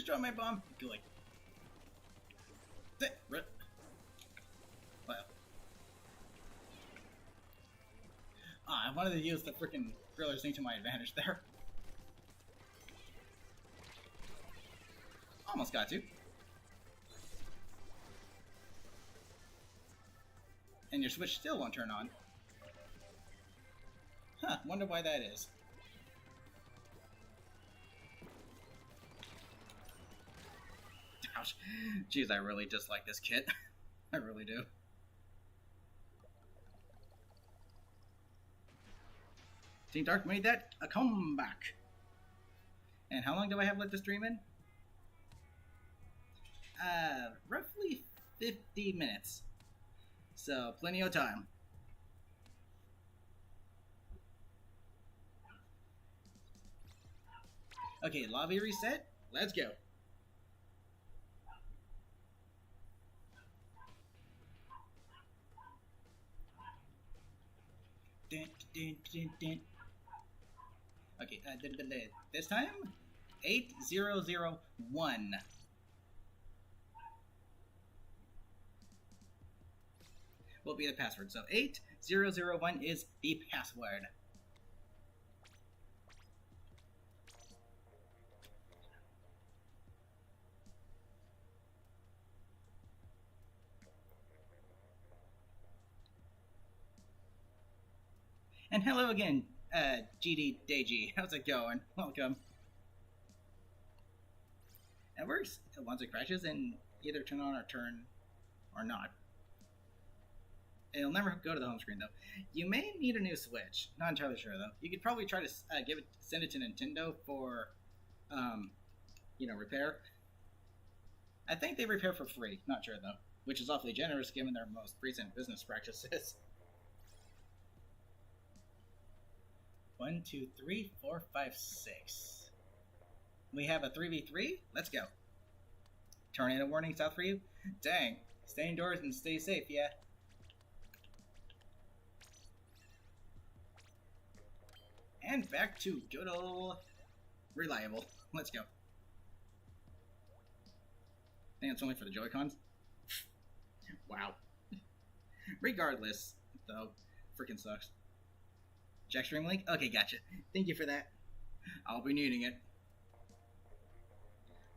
Destroy my bomb. Good. Well. I wanted to use the freaking drillers thing to my advantage there. Almost got to. And your switch still won't turn on. Huh, wonder why that is. Ouch. Jeez, I really dislike this kit. I really do. Team Dark made that a comeback. And how long do I have left to stream in? Roughly 50 minutes. So, plenty of time. Okay, lobby reset. Let's go. Dun, dun, dun, dun. Okay, this time 8001. Will be the password. So 8001 is the password. And hello again, GD Deji. How's it going? Welcome. It works once it crashes and either turn on or turn or not. It'll never go to the home screen though. You may need a new Switch. Not entirely sure though. You could probably try to send it to Nintendo for, repair. I think they repair for free. Not sure though, which is awfully generous given their most recent business practices. 1, 2, 3, 4, 5, 6. We have a 3v3. Let's go. Tornado warnings out for you? Dang. Stay indoors and stay safe, yeah. And back to good old reliable. Let's go. I think it's only for the Joy-Cons. Wow. Regardless, though, freaking sucks. Jack Stream link? Okay, gotcha. Thank you for that. I'll be needing it.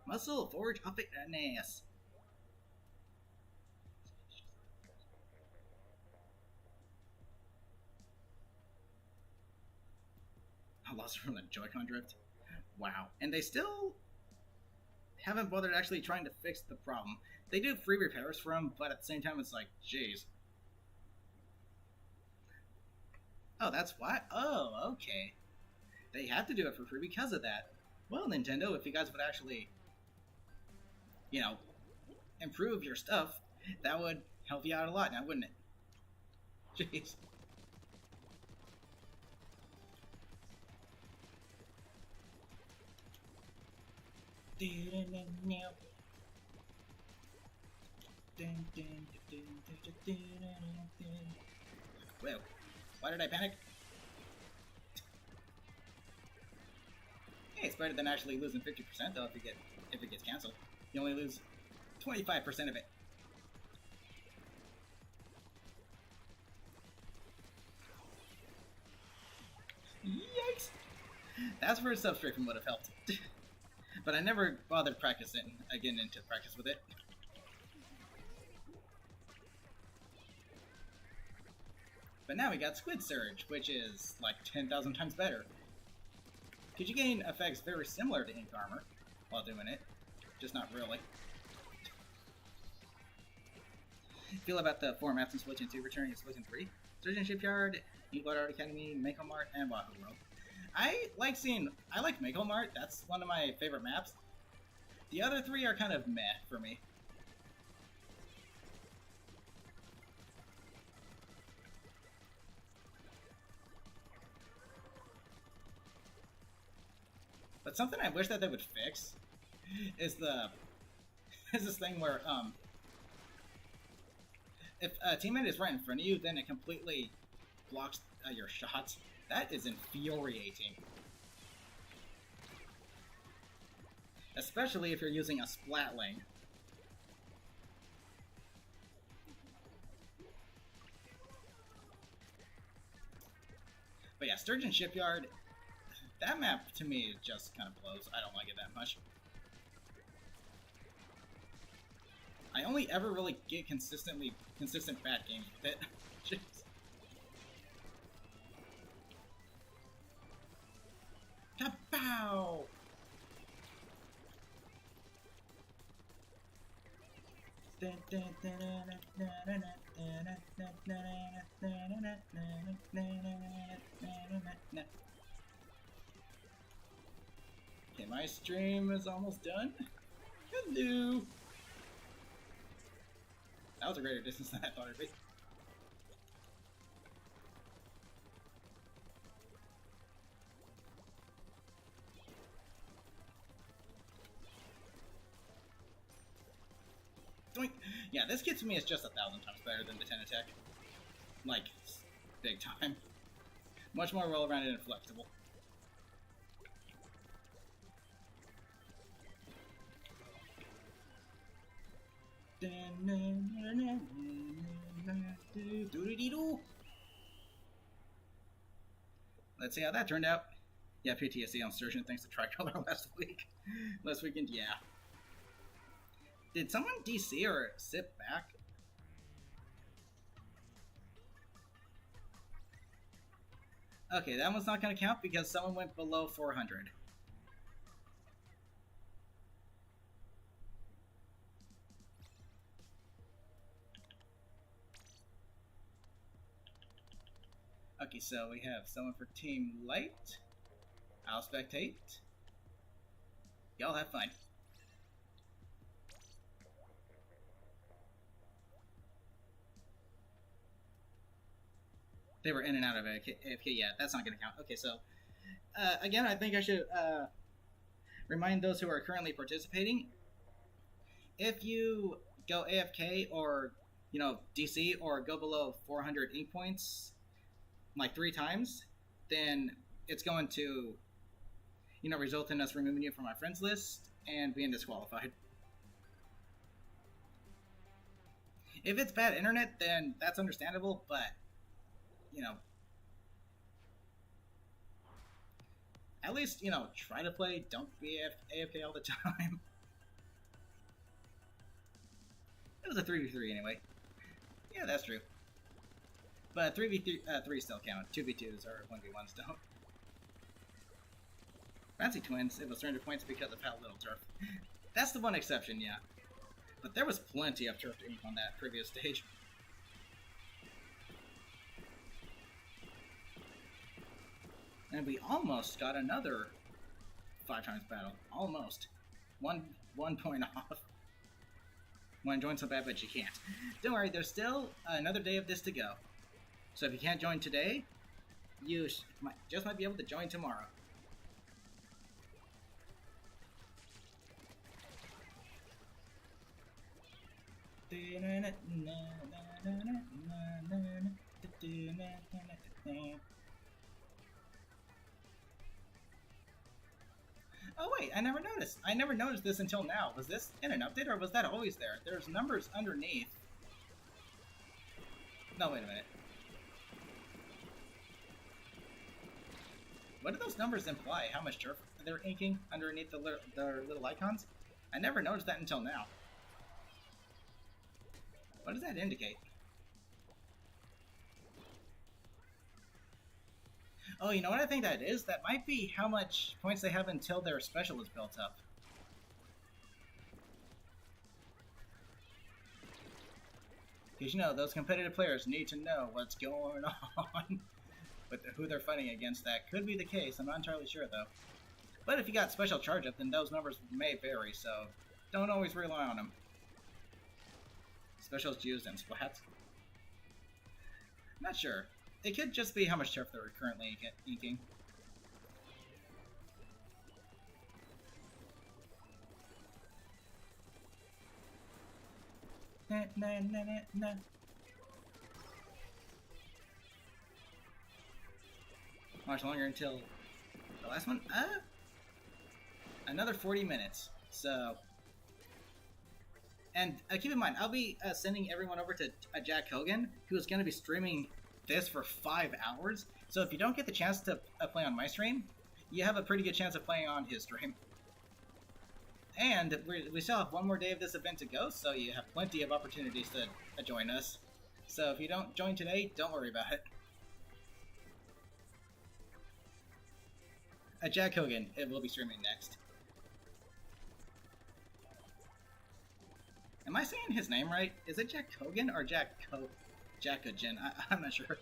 Muscle forge up it an ass. I lost from the Joy-Con drift. Wow. And they still haven't bothered actually trying to fix the problem. They do free repairs for them, but at the same time it's like, jeez. Oh, that's why? Oh, okay. They have to do it for free because of that. Well, Nintendo, if you guys would actually, improve your stuff, that would help you out a lot now, wouldn't it? Jeez. Well, why did I panic? Hey, it's better than actually losing 50% though if it gets canceled. You only lose 25% of it. Yikes! That's where a substrafing would have helped. But I never bothered getting into practice with it. But now we got Squid Surge, which is like 10,000 times better. Because you gain effects very similar to Ink Armor while doing it, just not really. Feel about the 4 maps in Splatoon 2 returning in Splatoon 3? Surgeon Shipyard, Inkblot Art Academy, Mako Mart, and Wahoo World. I like Mako Mart, that's one of my favorite maps. The other 3 are kind of meh for me. But something I wish that they would fix is this thing where if a teammate is right in front of you, then it completely blocks your shots. That is infuriating. especially if you're using a Splatling. But yeah, Sturgeon Shipyard, that map to me just kind of blows. I don't like it that much. I only ever really get consistent bad games with it. Just... Kapow! Okay, my stream is almost done. Hello! That was a greater distance than I thought it'd be. Doink. Yeah, this kit to me is just 1,000 times better than the 10 attack. Like, big time. Much more well-rounded and flexible. Let's see how that turned out. Yeah, PTSD on Sturgeon thanks to Tricolor last weekend, yeah. Did someone DC or sit back? Okay, that one's not going to count because someone went below 400. Okay, so we have someone for Team Light. I'll spectate. Y'all have fun. They were in and out of AFK. Yeah, that's not going to count. Okay, so again, I think I should remind those who are currently participating. If you go AFK or, DC or go below 400 ink points like 3 times, then it's going to, result in us removing you from our friends list and being disqualified. If it's bad internet, then that's understandable, but at least, try to play, don't be AFK all the time. It was a 3v3 anyway. Yeah, that's true. But 3v3 still count. 2v2s or 1v1s don't. Fancy Twins, it was 300 points because of how little turf. That's the one exception, yeah. But there was plenty of turf to ink on that previous stage. And we almost got another 5 times battle. Almost. One point off. Want to join so bad, but you can't. Don't worry, there's still another day of this to go. So if you can't join today, you might be able to join tomorrow. Oh wait, I never noticed. I never noticed this until now. Was this in an update or was that always there? There's numbers underneath. No, wait a minute. What do those numbers imply? How much turf they're inking underneath their little icons? I never noticed that until now. What does that indicate? Oh, you know what I think that is? That might be how much points they have until their special is built up. Because, those competitive players need to know what's going on with who they're fighting against. That could be the case. I'm not entirely sure, though. But if you got special charge up, then those numbers may vary, so don't always rely on them. Specials used in Splats? Not sure. It could just be how much turf they're currently inking. Nah. Much longer until the last one? Another 40 minutes. So, and keep in mind, I'll be sending everyone over to Jack Hogan, who is going to be streaming this for 5 hours. So if you don't get the chance to play on my stream, you have a pretty good chance of playing on his stream. And we still have one more day of this event to go, so you have plenty of opportunities to join us. So if you don't join today, don't worry about it. Jack Hogan, it will be streaming next. Am I saying his name right? Is it Jack Hogan or Jackagen? I'm not sure.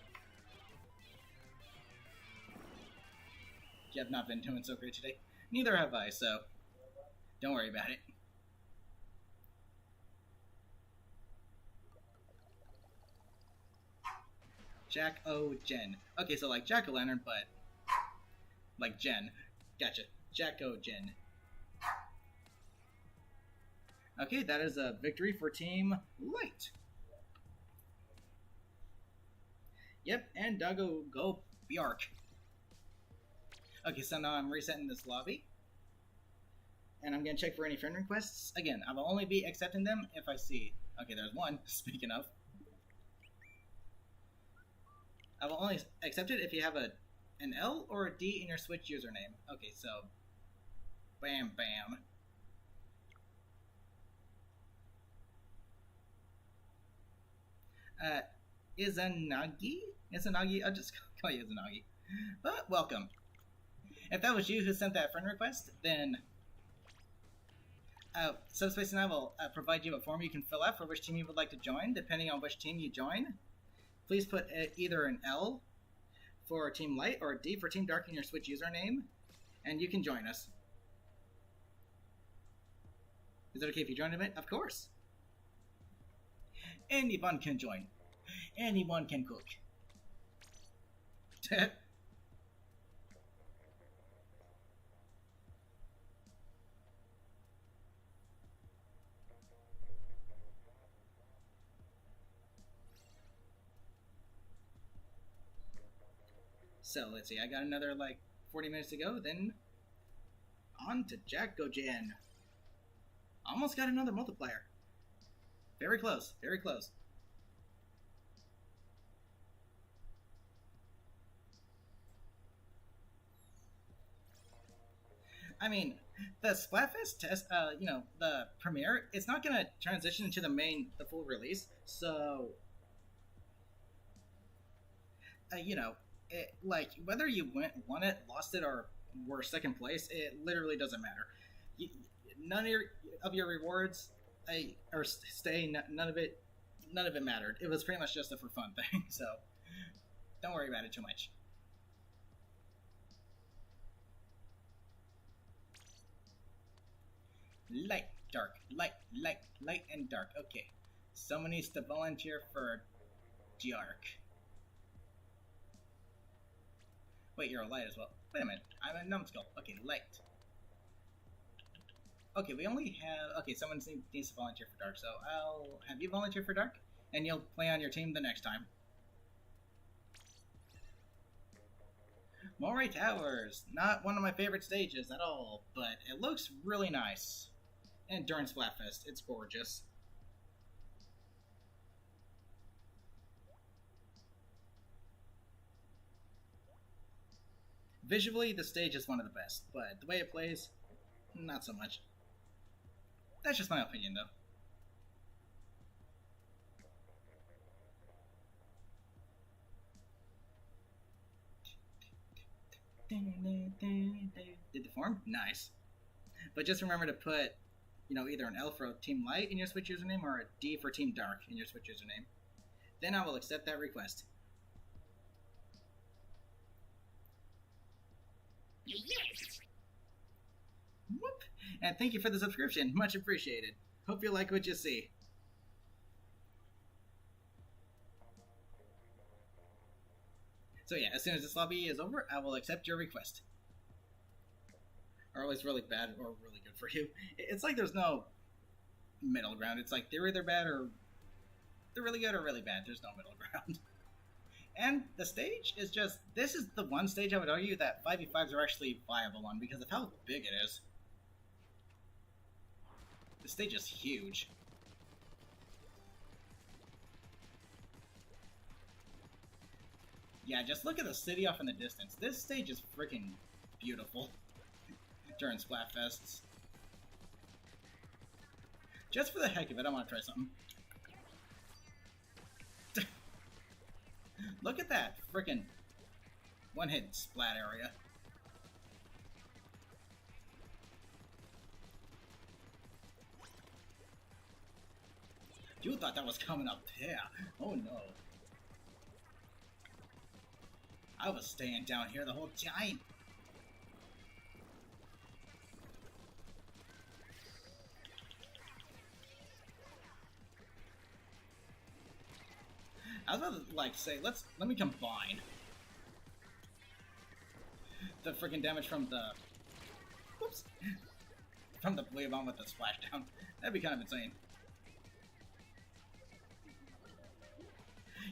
You have not been doing so great today. Neither have I, so don't worry about it. Jack-O-Gen. Okay, so like Jack-O-Lantern, but like Jen. Gotcha. Jack-O-Gen. Okay, that is a victory for Team Light. Yep, and Doggo go Bjark. Okay, so now I'm resetting this lobby. And I'm going to check for any friend requests. Again, I will only be accepting them if I see... Okay, there's one, speaking of. I will only accept it if you have an L or a D in your Switch username. Okay, so... Bam, bam. Izanagi? I'll just call you Izanagi. But welcome. If that was you who sent that friend request, then Subspace and I will provide you a form you can fill out for which team you would like to join, depending on which team you join. Please put either an L for Team Light or a D for Team Dark in your Switch username, and you can join us. Is it okay if you join a bit? Of course. Anyone can join. Anyone can cook. So, let's see, I got another, 40 minutes to go, then on to Jack-O-Gen. Almost got another multiplier. Very close, very close. I mean, the Splatfest test, the premiere, it's not going to transition into the full release, so, whether you won it, lost it, or were second place, it literally doesn't matter. None of your rewards, or stay, none of it mattered. It was pretty much just a for fun thing, so don't worry about it too much. Light, dark, light, and dark. Okay. Someone needs to volunteer for Dark. Wait, you're a light as well. Wait a minute. I'm a numbskull. Okay, light. Okay, we only have... Okay, someone needs to volunteer for Dark, so I'll have you volunteer for Dark, and you'll play on your team the next time. Moray Towers. Not one of my favorite stages at all, but it looks really nice. And during Splatfest, it's gorgeous. Visually, the stage is one of the best, but the way it plays, not so much. That's just my opinion, though. Did the form? Nice. But just remember to put, either an L for Team Light in your Switch username or a D for Team Dark in your Switch username. Then I will accept that request. Yes! Whoop! And thank you for the subscription. Much appreciated. Hope you like what you see. So yeah, as soon as this lobby is over, I will accept your request. Are always really bad or really good for you. It's like there's no middle ground. It's like they're either bad or they're really good or really bad. There's no middle ground. And the stage is just... This is the one stage I would argue that 5v5s are actually viable on because of how big it is. The stage is huge. Yeah, just look at the city off in the distance. This stage is freaking beautiful during Splatfests. Just for the heck of it, I want to try something. Look at that freaking one-hit splat area. You thought that was coming up there. Oh no. I was staying down here the whole time. I was about to like say, let me combine the freaking damage from the from the blue bomb with the splashdown. That'd be kind of insane.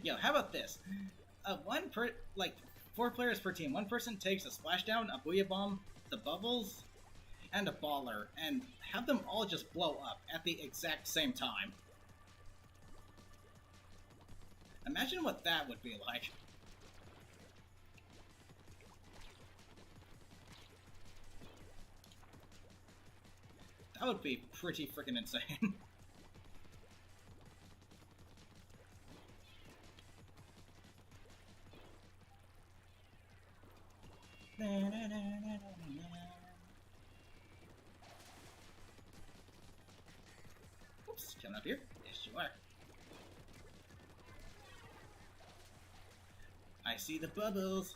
Yo, how about this? Like 4 players per team. One person takes a splashdown, a booyah bomb, the bubbles, and a baller, and have them all just blow up at the exact same time. Imagine what that would be like. That would be pretty freaking insane. Oops, coming up here. Yes, you are. I see the bubbles.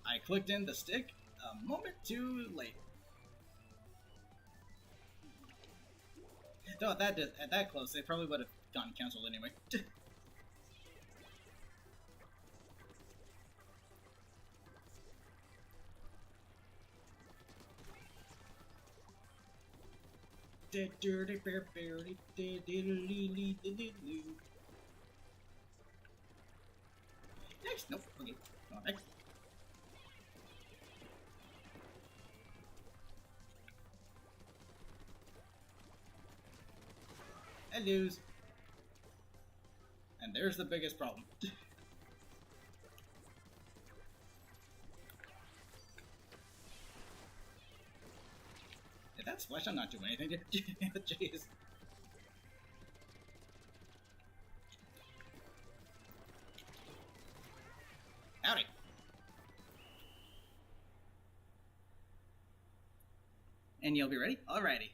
I clicked in the stick a moment too late. Though at that close, they probably would have gotten canceled anyway. Next, nope. Okay, go on next. I lose. And there's the biggest problem. Did that splash on not do anything? Jeez. Howdy. And you'll be ready? Alrighty.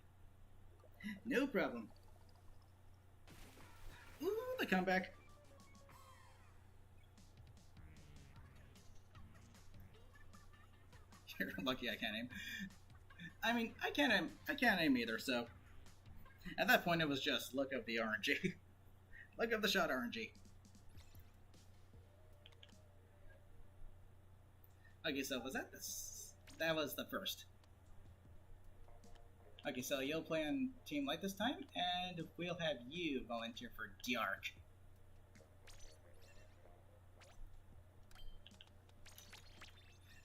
No problem. Ooh, the comeback. You're lucky I can't aim. I mean, I can't aim either, so at that point it was just look of the RNG. Look of the shot RNG. Okay, so was that this? That was the first. Okay, so you'll play on Team Light this time, and we'll have you volunteer for Dark.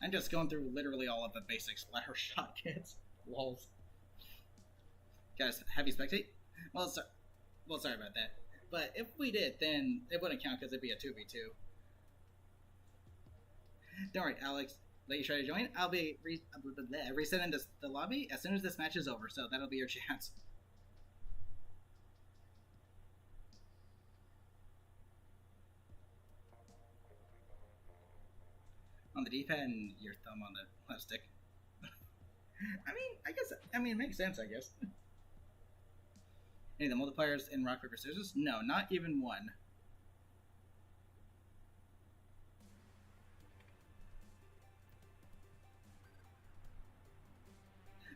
I'm just going through literally all of the basic splatter shot kits. Lols. Guys, have you spectate? Well, sorry about that. But if we did, then it wouldn't count because it'd be a 2v2. Don't worry, Alex. Let you try to join. I'll be resetting the lobby as soon as this match is over, so that'll be your chance. On the D-pad and your thumb on the left stick. I mean, it makes sense, I guess. Any of the multipliers in rock, paper, scissors? No, not even one.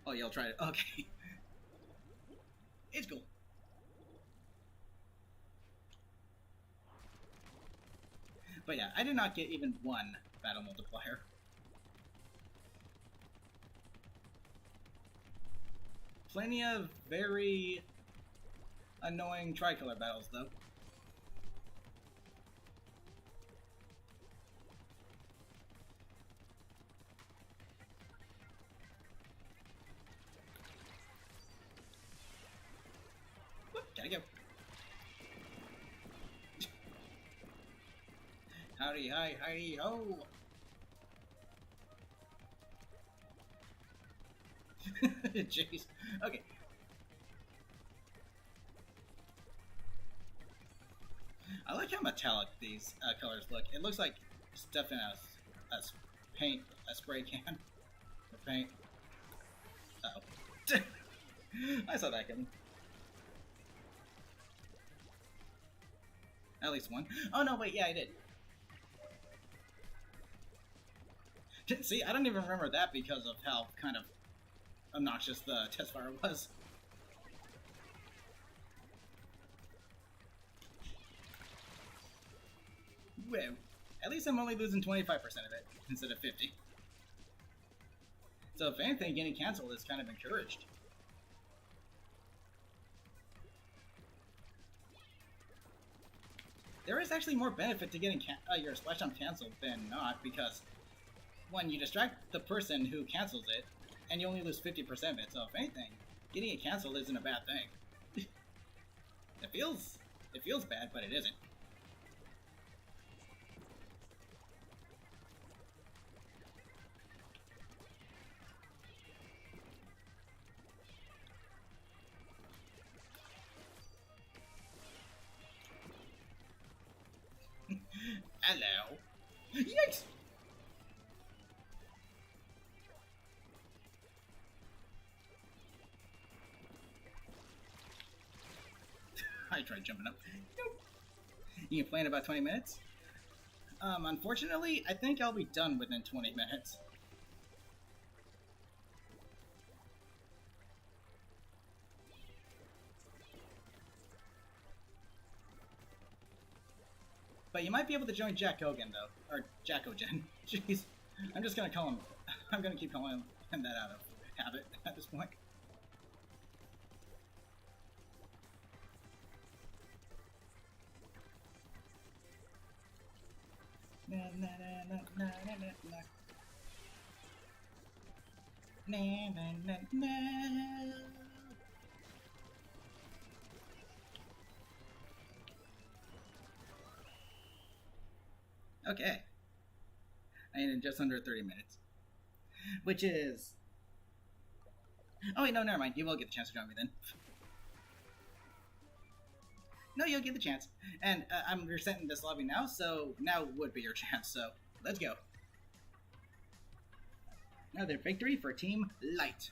Oh, y'all tried it. Okay. It's cool. But yeah, I did not get even one battle multiplier. Plenty of very annoying tricolor battles, though. Howdy, hi, hi, ho! Jeez. Okay. I like how metallic these colors look. It looks like stuff in a paint, a spray can of paint. Uh oh. I saw that coming. At least one. Oh no, wait, yeah, I did. See, I don't even remember that because of how kind of obnoxious the test fire was. Well, at least I'm only losing 25% of it instead of 50. So if anything, getting canceled is kind of encouraged. There is actually more benefit to getting your Splashdown canceled than not, because one, you distract the person who cancels it, and you only lose 50% of it. So if anything, getting it canceled isn't a bad thing. It feels bad, but it isn't. Hello. Yikes! I tried jumping up. Nope. You can play in about 20 minutes? Unfortunately, I think I'll be done within 20 minutes. But you might be able to join Jack Hogan, though. Or Jack Ogen. Jeez. I'm just gonna call him... I'm gonna keep calling him that out of habit at this point. Na na na na na na na. Na na na na. Okay. I ended just under 30 minutes. Which is... Oh wait, no, never mind. You will get the chance to join me then. No, you'll get the chance. And I'm resetting this lobby now, so now would be your chance, so let's go. Another victory for Team Light.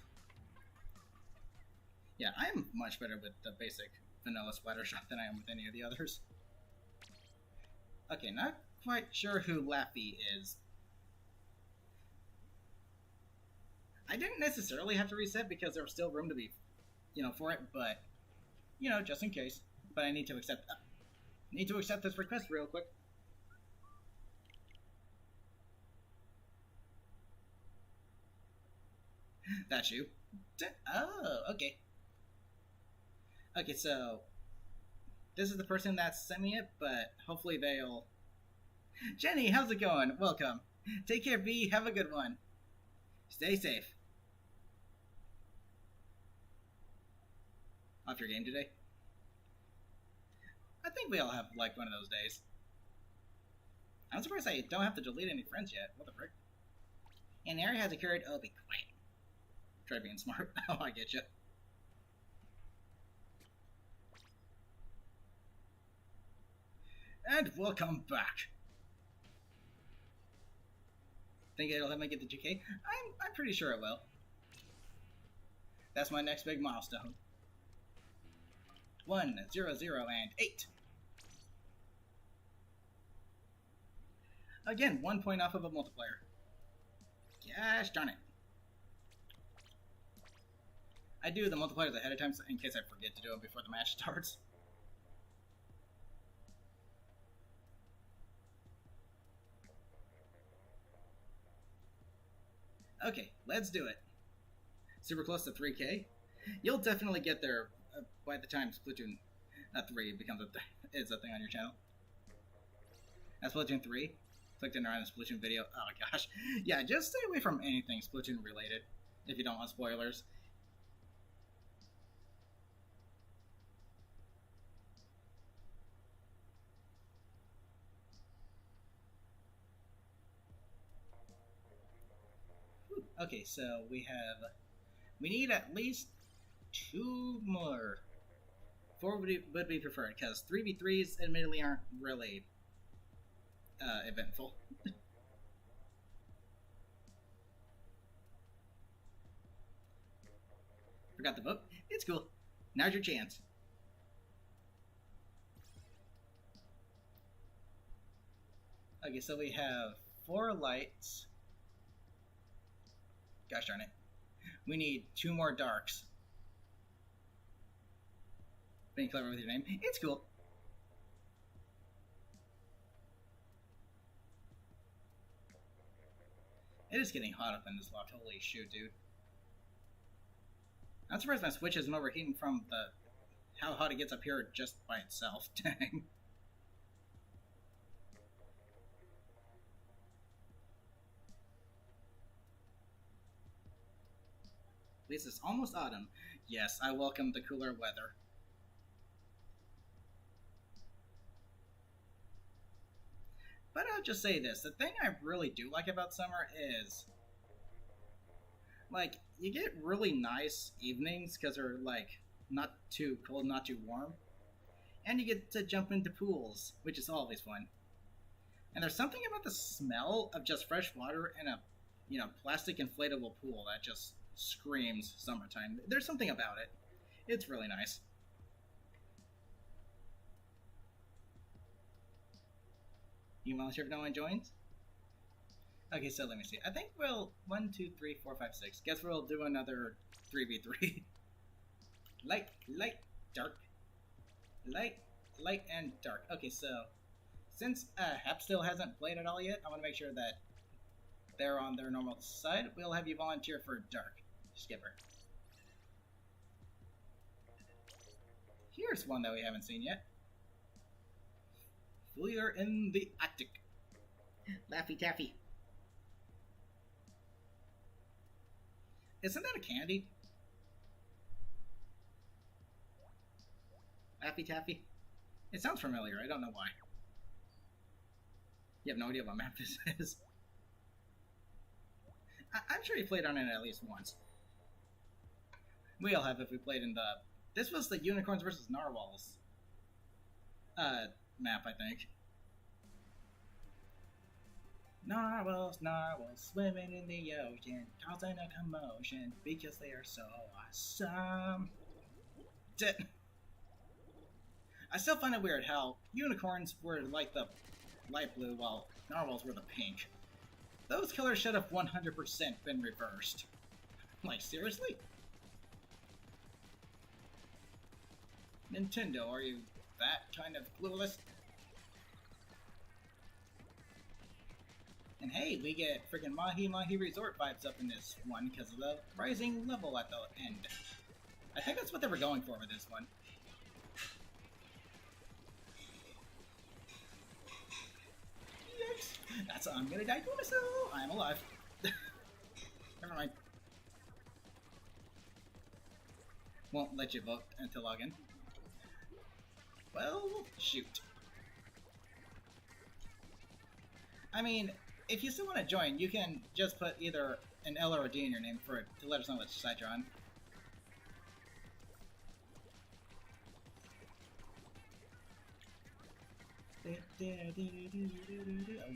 Yeah, I'm much better with the basic vanilla splatter shot than I am with any of the others. Okay, not quite sure who Laffy is. I didn't necessarily have to reset because there was still room to be, for it, but, just in case. But I need to accept this request real quick. That's you. Oh, okay. Okay, so this is the person that sent me it, but hopefully they'll... Jenny, how's it going? Welcome. Take care, B. Have a good one. Stay safe. Off your game today? I think we all have, like, one of those days. I'm surprised I don't have to delete any friends yet. What the frick? An error has occurred. Oh, be quiet. Try being smart. Oh, I get you. And welcome back. Think it'll let me get the GK? I'm pretty sure it will. That's my next big milestone. 1, 0, 0, and 8. Again, 1 point off of a multiplier. Gosh darn it. I do the multipliers ahead of time in case I forget to do them before the match starts. Okay, let's do it. Super close to 3K. You'll definitely get there by the time Splatoon 3 becomes is a thing on your channel. That's Splatoon 3. Clicked in around the Splatoon video. Oh my gosh. Yeah, just stay away from anything Splatoon related if you don't want spoilers. Okay, so we need at least 2 more. 4 would be preferred, because 3v3s admittedly aren't really eventful. Forgot the vote. It's cool. Now's your chance. Okay, so we have 4 lights. Gosh darn it. We need 2 more darks. Being clever with your name. It's cool. It is getting hot up in this loft. Holy shoot, dude. I'm surprised my Switch isn't overheating from how hot it gets up here just by itself. Dang. At least it's almost autumn. Yes, I welcome the cooler weather. But I'll just say this. The thing I really do like about summer is, like, you get really nice evenings because they're, like, not too cold, not too warm. And you get to jump into pools, which is always fun. And there's something about the smell of just fresh water in a, plastic inflatable pool that just screams summertime. There's something about it. It's really nice. You volunteer if no one joins? Okay, so let me see. I think we'll 1, 2, 3, 4, 5, 6. Guess we'll do another 3v3. Light, dark. Light, and dark. Okay, so since Hap still hasn't played at all yet, I want to make sure that they're on their normal side. We'll have you volunteer for dark. Skipper. Here's one that we haven't seen yet. Fleer in the Arctic. Laffy Taffy. Isn't that a candy? Laffy Taffy? It sounds familiar, I don't know why. You have no idea what map this is. I'm sure you played on it at least once. We all have if we played in the... This was the Unicorns versus Narwhals map, I think. Narwhals, swimming in the ocean, causing a commotion, because they are so awesome. I still find it weird how unicorns were like the light blue while narwhals were the pink. Those colors should have 100% been reversed. Like, seriously? Nintendo, are you that kind of clueless? And hey, we get freaking Mahi Mahi Resort vibes up in this one because of the rising level at the end. I think that's what they were going for with this one. Yikes! That's I'm gonna die to myself. I'm alive. Never mind. Won't let you vote until login. Well, shoot. I mean, if you still want to join, you can just put either an L or a D in your name for it to let us know which side you're on.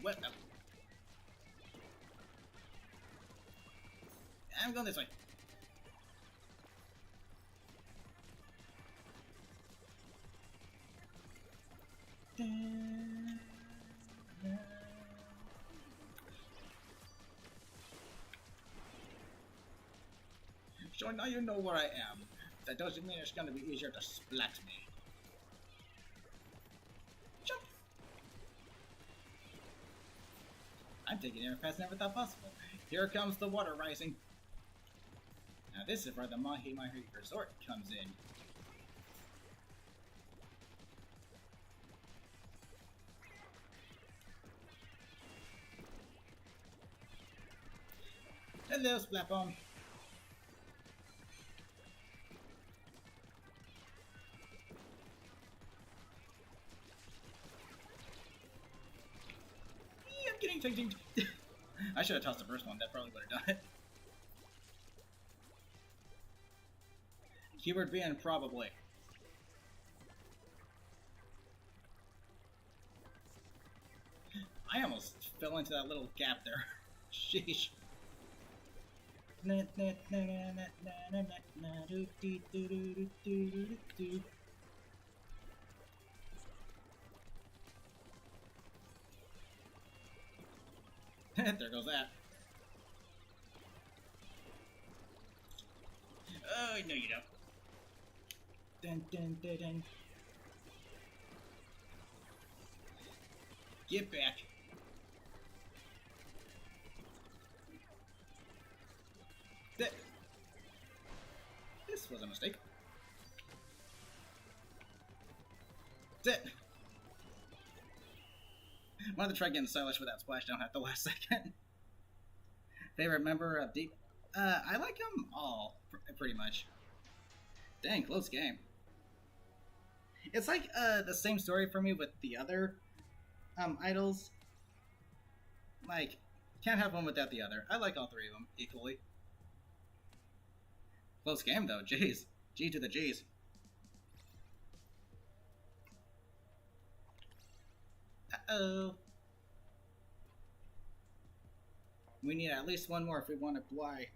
What? I'm going this way. So now you know where I am. That doesn't mean it's going to be easier to splat me. Jump! I'm taking air fast, never thought possible. Here comes the water rising. Now this is where the Mahi Mahi Resort comes in. Hello, Splat Bomb. I'm getting tanked. I should have tossed the first one. That probably would have done it. Keyword being probably. I almost fell into that little gap there. Sheesh. There goes that. Oh, no you don't. Dun, dun, dun, dun. Get back. This was a mistake. Wanted to try getting stylish with that splashdown at the last second. Favorite member of Deep? I like them all, pretty much. Dang, close game. It's like the same story for me with the other idols. Like, can't have one without the other. I like all three of them equally. Close game though, jeez. G to the G's. Uh-oh. We need at least one more if we want to fly.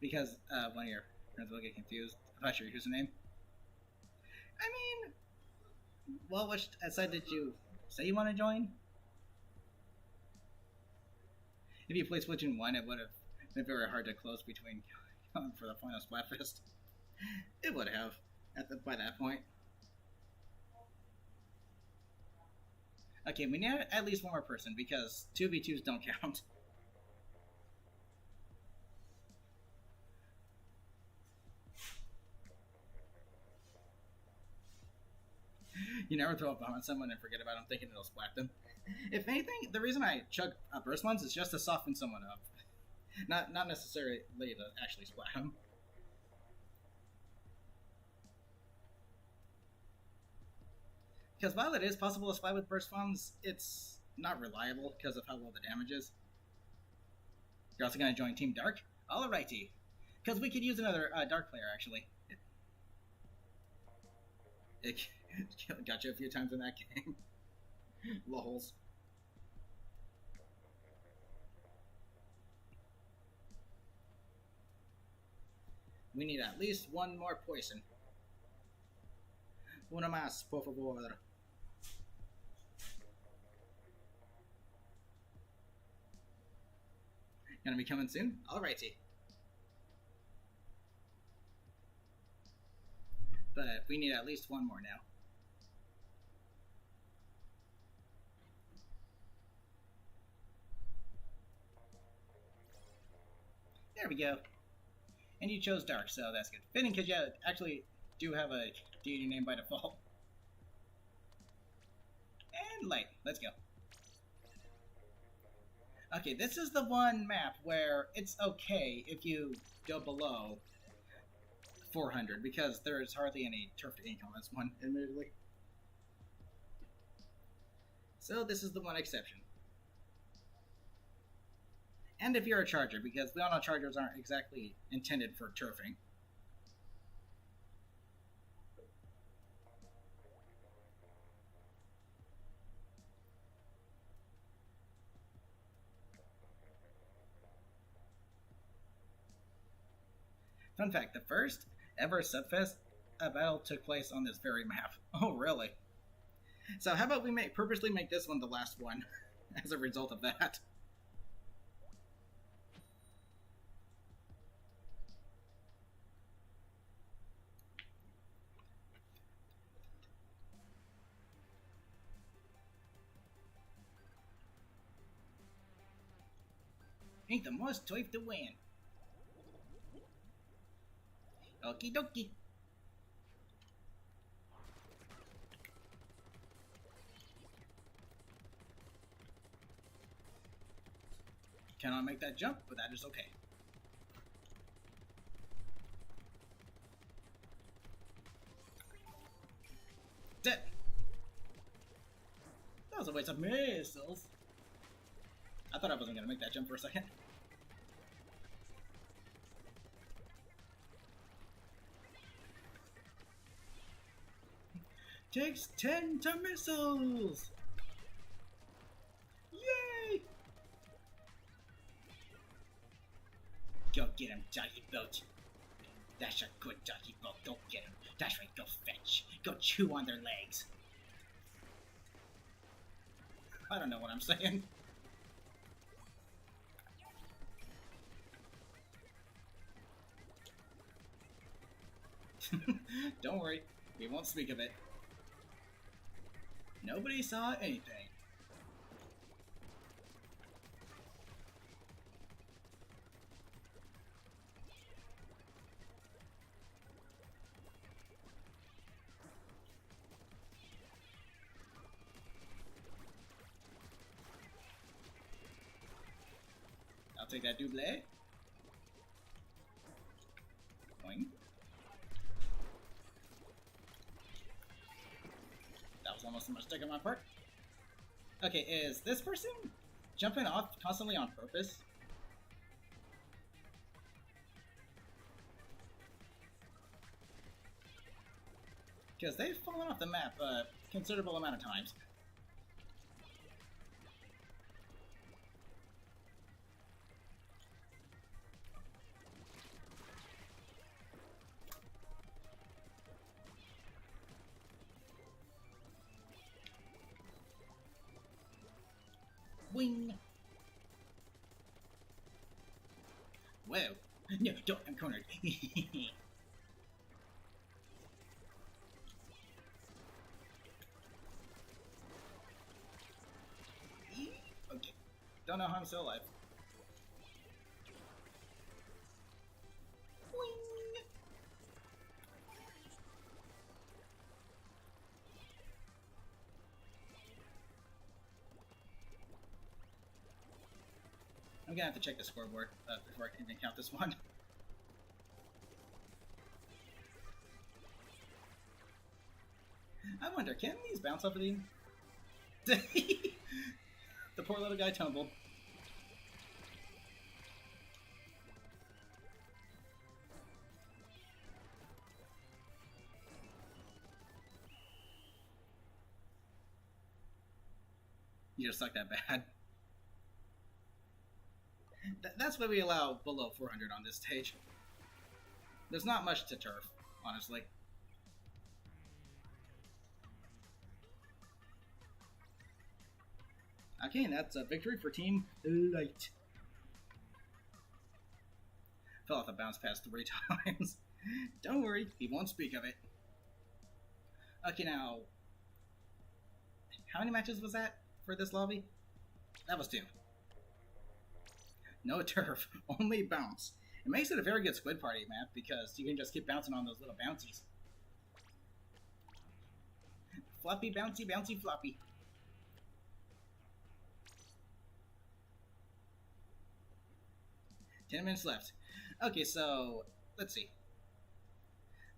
Because one of your friends will get confused about your username. I mean, well, which side did you say you want to join? If you played Splatoon 1, it would have been very hard to close between for the final Splatfest. It would have by that point. Okay, we need at least one more person because 2v2s don't count. You never throw a bomb at someone and forget about them thinking it'll splat them. If anything, the reason I chug burst ones is just to soften someone up. Not necessarily to actually splat them. Because while it is possible to splat with burst bombs, it's not reliable because of how low the damage is. You're also going to join Team Dark? Alrighty. Because we could use another Dark player, actually. It got you a few times in that game. Lols. We need at least one more poison. Una más, por favor. Gonna be coming soon? Alrighty. But we need at least one more now. There we go. And you chose Dark, so that's good. Fitting because you actually do have a deity name by default. And Light. Let's go. Okay, this is the one map where it's okay if you go below 400 because there is hardly any turf to ink on this one, admittedly. So this is the one exception. And if you're a charger, because we all know chargers aren't exactly intended for turfing. Fun fact, the first ever Subfest battle took place on this very map. Oh, really? So how about we purposely make this one the last one as a result of that? Ain't the most tough to win. Okie dokie. Cannot make that jump, but that is okay. Dead. That was a waste of missiles. I thought I wasn't gonna make that jump for a second. Takes 10 to missiles! Yay! Go get him, doggy boat. That's a good doggy boat. Go get him. That's right, go fetch. Go chew on their legs. I don't know what I'm saying. Don't worry, we won't speak of it. Nobody saw anything. I'll take that double. Boing. That was almost a mistake on my part. Okay, is this person jumping off constantly on purpose? Because they've fallen off the map a considerable amount of times. Wing! Whoa! No, don't, I'm cornered. Okay. Don't know how I'm still alive. Wing! I'm gonna have to check the scoreboard before I can even count this one. I wonder, can these bounce off of the... The poor little guy tumbled. You just suck that bad. That's why we allow below 400 on this stage. There's not much to turf, honestly. Okay, and that's a victory for Team Light. Fell off the bounce pass 3 times. Don't worry, he won't speak of it. Okay, now... How many matches was that for this lobby? That was 2. No turf, only bounce. It makes it a very good Squid Party map because you can just keep bouncing on those little bouncies. Floppy, bouncy, bouncy, floppy. Ten minutes left. Okay, so let's see.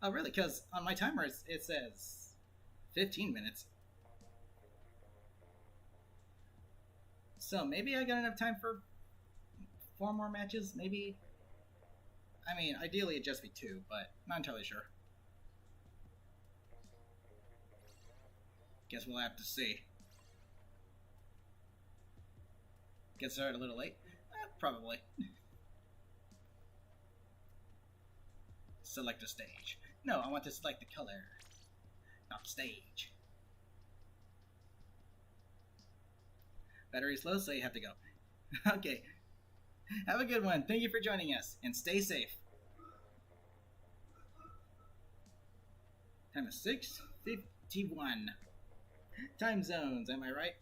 Oh, really? Because on my timer it says 15 minutes. So maybe I got enough time for 4 more matches, maybe? I mean, ideally it'd just be 2, but not entirely sure. Guess we'll have to see. Get started a little late? Probably. Select a stage. No, I want to select the color, not the stage. Battery's low, so you have to go. Okay. Have a good one. Thank you for joining us, and stay safe. Time is 6:51. Time zones, am I right?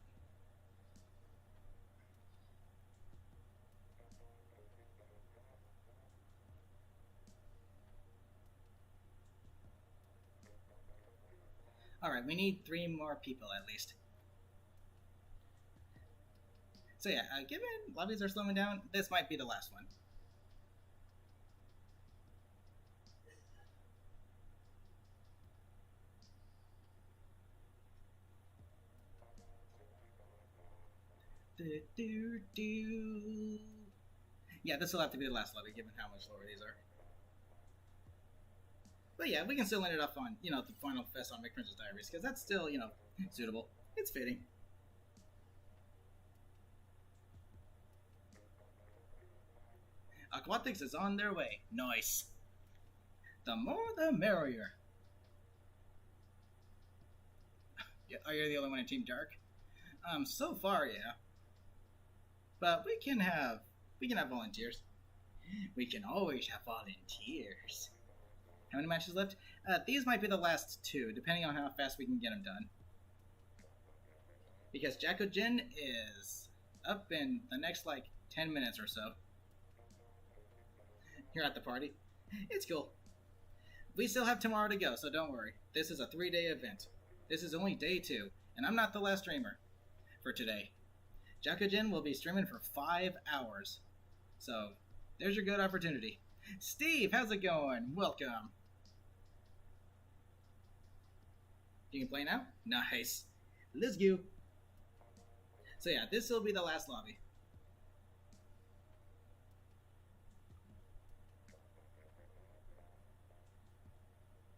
Alright, we need 3 more people at least. So yeah, given lobbies are slowing down, this might be the last one. Yeah, this will have to be the last lobby, given how much lower these are. But yeah, we can still end it up on, the final fest on McPrince's Diaries, because that's still, suitable. It's fitting. Aquatics is on their way. Nice. The more the merrier. Are you the only one in Team Dark? So far, yeah. But we can have volunteers. We can always have volunteers. How many matches left? These might be the last 2, depending on how fast we can get them done. Because Splatageddon is up in the next, 10 minutes or so. You're at the party. It's cool. We still have tomorrow to go, so don't worry. This is a 3-day event. This is only day 2, and I'm not the last streamer for today. Splatageddon will be streaming for 5 hours. So, there's your good opportunity. Steve, how's it going? Welcome. You can play now? Nice. Let's go. So yeah, this will be the last lobby.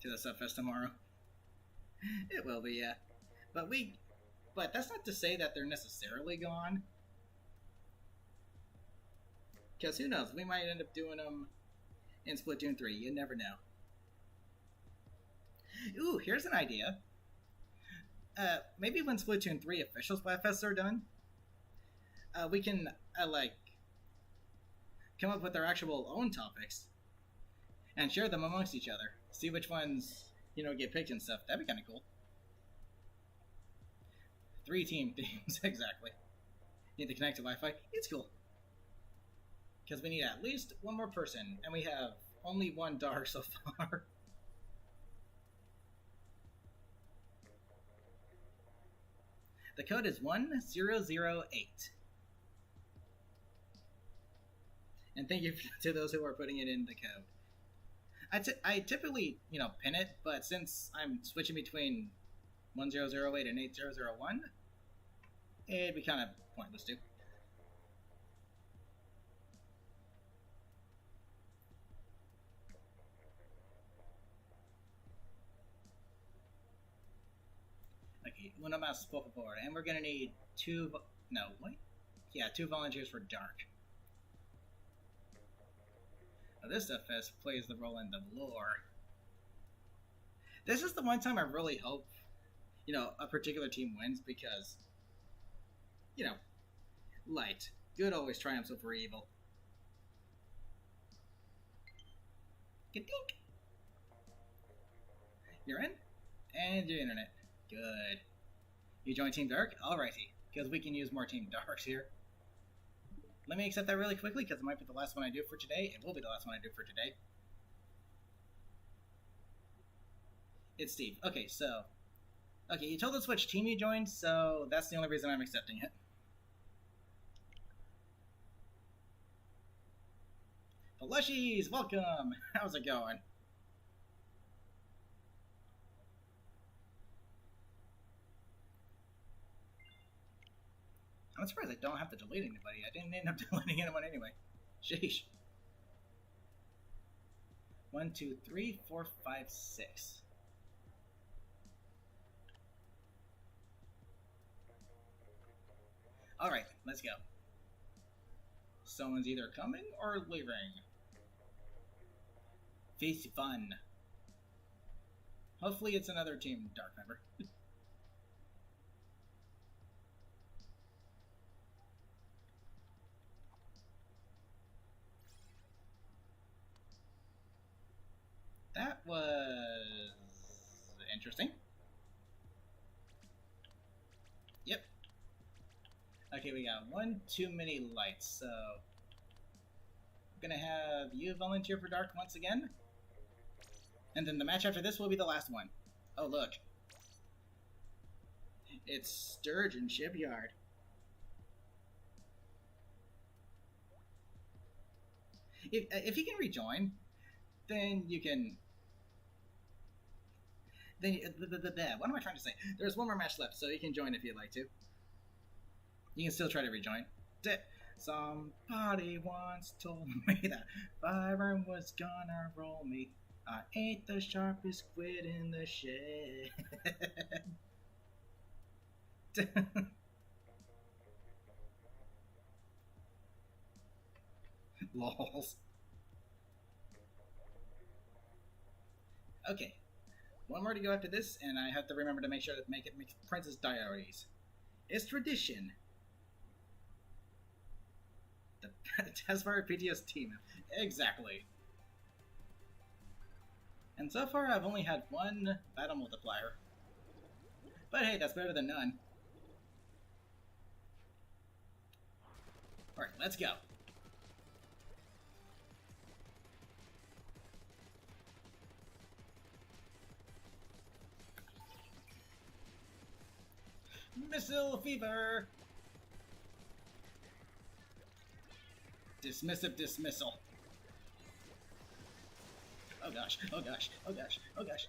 To the Subfest tomorrow. It will be, yeah. But that's not to say that they're necessarily gone. Because who knows, we might end up doing them in Splatoon 3, you never know. Ooh, here's an idea. Maybe when Splatoon 3 official Splatfests are done, we can, come up with our actual own topics and share them amongst each other. See which ones, get picked and stuff. That'd be kind of cool. 3 team themes, exactly. Need to connect to Wi-Fi. It's cool. Because we need at least one more person, and we have only 1 Dark so far. The code is 1008. And thank you to those who are putting it in the code. I typically, pin it, but since I'm switching between 1008 and 8001, it'd be kind of pointless too. Okay, uno más por favor, and we're gonna need 2. No, wait. Yeah, 2 volunteers for Dark. Now, this Subfest plays the role in the lore. This is the one time I really hope, a particular team wins because, light. Good always triumphs over evil. Ka-dink! You're in? And your internet. Good. You join Team Dark? Alrighty, because we can use more Team Darks here. Let me accept that really quickly, because it might be the last one I do for today. It will be the last one I do for today. It's Steve. Okay, so... Okay, you told us which team you joined, so that's the only reason I'm accepting it. Lushies, welcome! How's it going? I'm surprised I don't have to delete anybody. I didn't end up deleting anyone anyway. Sheesh. 1, 2, 3, 4, 5, 6. Alright, let's go. Someone's either coming or leaving. Face fun. Hopefully it's another Team Dark member. That was interesting. Yep. Okay, we got 1 too many lights, so I'm gonna have you volunteer for Dark once again. And then the match after this will be the last one. Oh, look. It's Sturgeon Shipyard. If you can rejoin, then you can... Then, what am I trying to say? There's 1 more match left, so you can join if you'd like to. You can still try to rejoin. Somebody once told me that Byron was gonna roll me. I ain't the sharpest squid in the shed. Lols. Okay, one more to go after this, and I have to remember to make sure to make Princess Diaries. It's tradition. The Tasmar PTS team. Exactly. And so far, I've only had one battle multiplier. But hey, that's better than none. Alright, let's go. Missile fever! Dismissive dismissal. Oh gosh, oh gosh, oh gosh, oh gosh.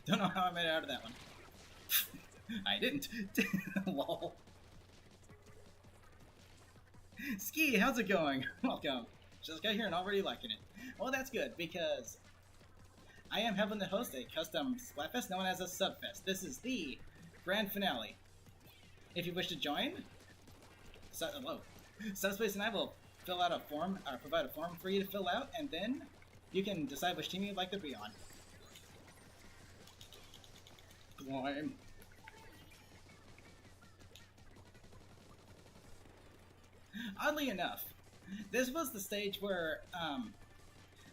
Don't know how I made it out of that one. I didn't. Lol. Ski, how's it going? Welcome. Just got here and already liking it. Well, that's good, because I am having to host a custom Splatfest known as a Subfest. This is the grand finale. If you wish to join, Subspace and I will fill out a form, or provide a form for you to fill out, and then you can decide which team you'd like to be on. Climb. Oddly enough, this was the stage where,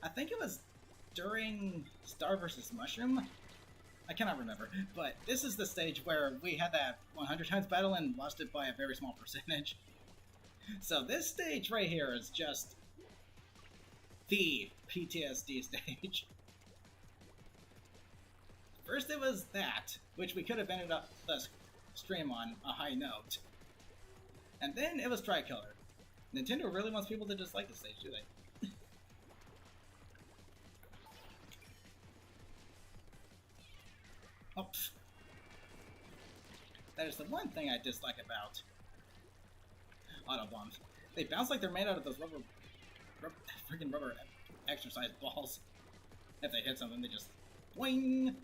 I think it was during Star vs. Mushroom? I cannot remember, but this is the stage where we had that 100 times battle and lost it by a very small percentage. So this stage right here is just the PTSD stage. First it was that, which we could have ended up the stream on a high note. And then it was Tricolor. Nintendo really wants people to dislike the stage, do they? Oops. That is the one thing I dislike about auto bombs. They bounce like they're made out of those freaking rubber exercise balls. If they hit something, they just boing.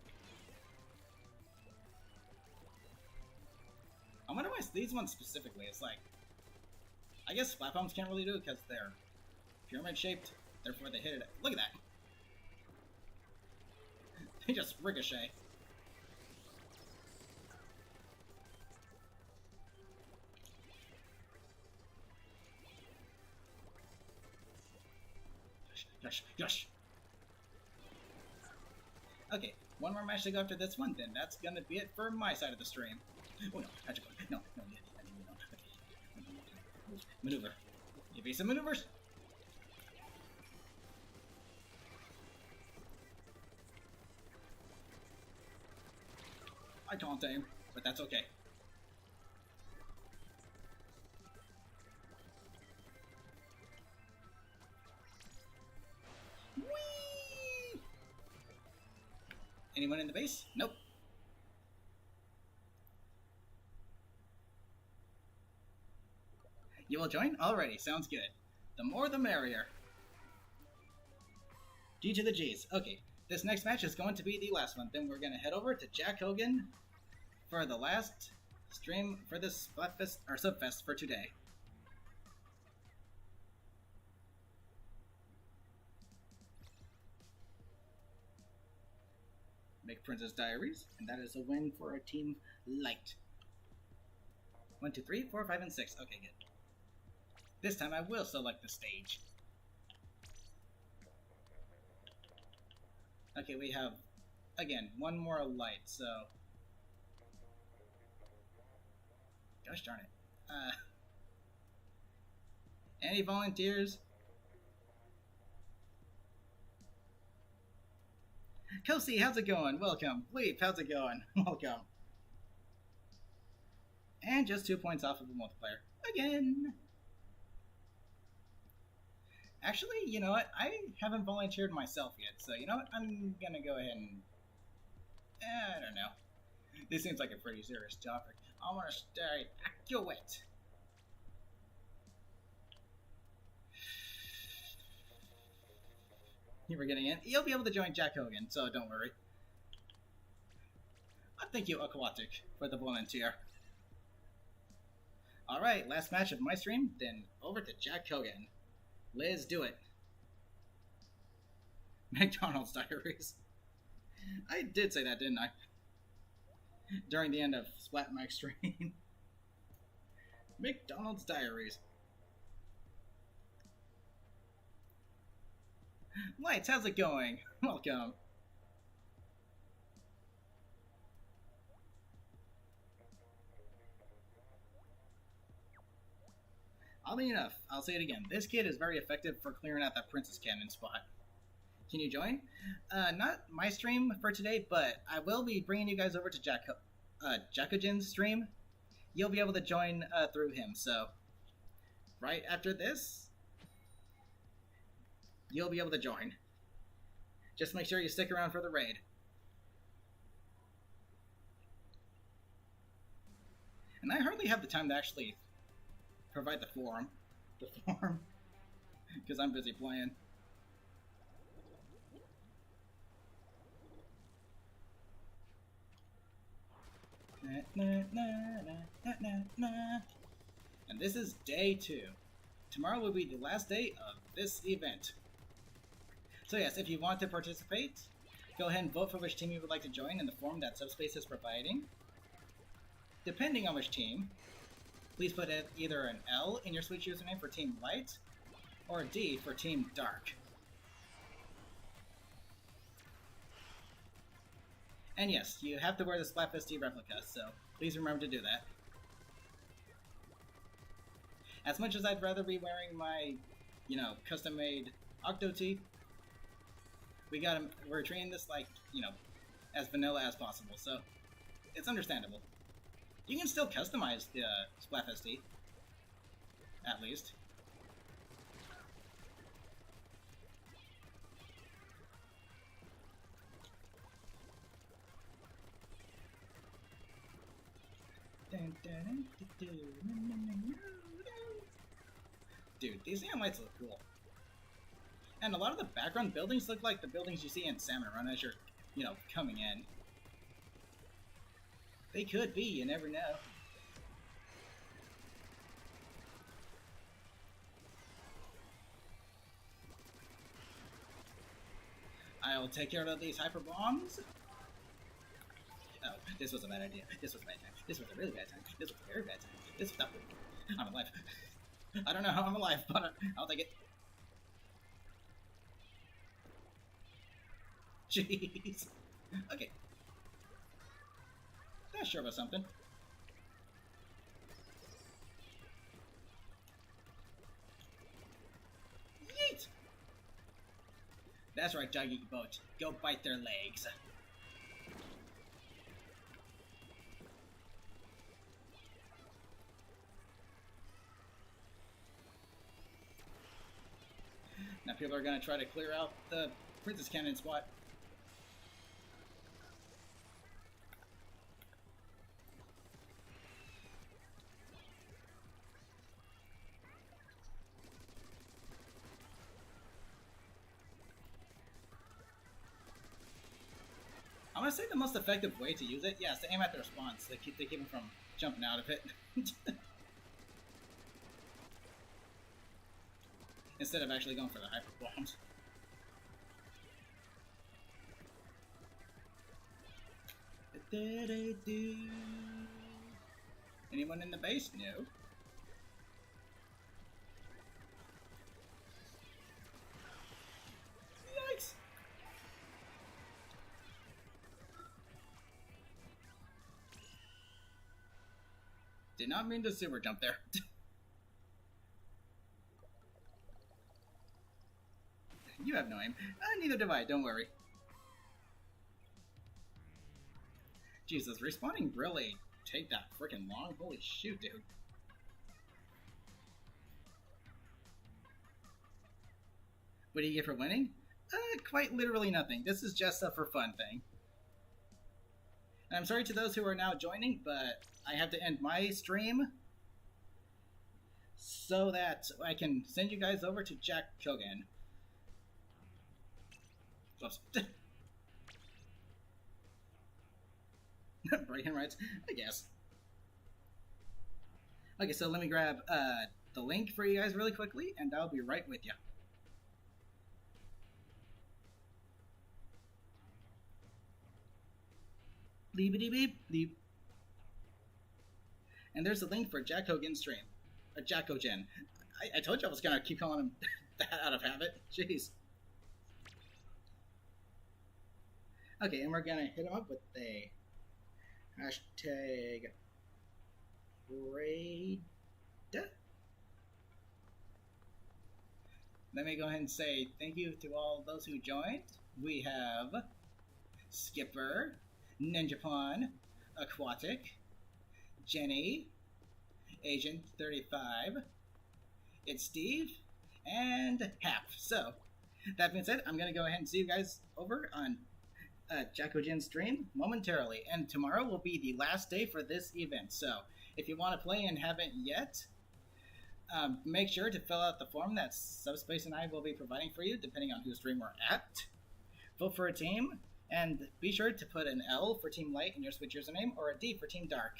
I wonder why these ones specifically. It's like, I guess splat bombs can't really do it because they're pyramid shaped. Therefore, they hit it. Look at that. They just ricochet. Yosh. Okay, one more match to go after this one, then that's gonna be it for my side of the stream. Oh no, how'd you go? No, no. Maneuver. Evasive maneuvers. I can't aim, but that's okay. Whee! Anyone in the base? Nope. You will join? Alrighty, sounds good. The more the merrier. G to the G's. Okay, this next match is going to be the last one. Then we're going to head over to Jack Hogan for the last stream for this Splatfest, or Subfest for today. Make Princess Diaries, and that is a win for our team Light. 1, 2, 3, 4, 5, and 6. Okay, good. This time I will select the stage. Okay, we have, again, one more light, so... Gosh darn it. Any volunteers? Kosi, how's it going? Welcome. Leap, how's it going? Welcome. And just 2 points off of the multiplier. Again! Actually, you know what? I haven't volunteered myself yet, so you know what? I'm gonna go ahead and... I don't know. This seems like a pretty serious topic. I want to stay accurate. You were getting in. You'll be able to join Jack Hogan, so don't worry. Thank you, Aquatic, for the volunteer. Alright, last match of my stream, then over to Jack Hogan. Let's do it. McDonald's Diaries. I did say that, didn't I? During the end of Splat Mike stream. McDonald's Diaries. Lights, how's it going? Welcome. Oddly enough, I'll say it again. This kid is very effective for clearing out that Princess Cannon spot. Can you join? Not my stream for today, but I will be bringing you guys over to Jackogen's stream. You'll be able to join through him, so right after this, you'll be able to join. Just make sure you stick around for the raid. And I hardly have the time to actually provide the forum. Because I'm busy playing. And this is day 2. Tomorrow will be the last day of this event. So yes, if you want to participate, go ahead and vote for which team you would like to join in the form that Subspace is providing. Depending on which team, please put either an L in your Switch username for Team Light, or a D for Team Dark. And yes, you have to wear the Splatfest replica, so please remember to do that. As much as I'd rather be wearing my, custom-made Octo tee, we're treating this like, as vanilla as possible, so it's understandable. You can still customize the Splatfest tee, at least. Dude, these neon lights look cool. And a lot of the background buildings look like the buildings you see in Salmon Run as you're, coming in. They could be, you never know. I'll take care of these hyper bombs. Oh, this was a bad idea. This was a bad time. This was a really bad time. This was a very bad time. This was not good. I'm alive. I don't know how I'm alive, but I'll take it. Jeez. Okay. That sure was something. Yeet! That's right, Doggy Boat. Go bite their legs. Now people are going to try to clear out the Princess Cannon spot. I'm going to say the most effective way to use it, yeah, is to aim at their spawns. They keep them from jumping out of it. Instead of actually going for the hyper bombs. Anyone in the base? No. Yikes! Did not mean to super jump there. You have no aim. Neither do I, don't worry. Jesus, respawning really take that freaking long? Holy shoot, dude. What do you get for winning? Quite literally nothing. This is just a for fun thing. And I'm sorry to those who are now joining, but I have to end my stream so that I can send you guys over to Jack Kogan. Oops. Breaking rights, I guess. Okay, so let me grab the link for you guys really quickly, and I'll be right with you. Bleepity beep beep. And there's the link for Jack Hogan's stream. Jack Hogan. I told you I was gonna keep calling him that out of habit. Jeez. Okay, and we're gonna hit him up with a hashtag raid. Let me go ahead and say thank you to all those who joined. We have Skipper, Ninjapon, Aquatic, Jenny, Agent 35, it's Steve, and Hap. So, that being said, I'm going to go ahead and see you guys over on Jacko Jin's stream momentarily. And tomorrow will be the last day for this event. So, if you want to play and haven't yet, make sure to fill out the form that Subspace and I will be providing for you, depending on whose stream we're at. Vote for a team, and be sure to put an L for Team Light in your Switch username, or a D for Team Dark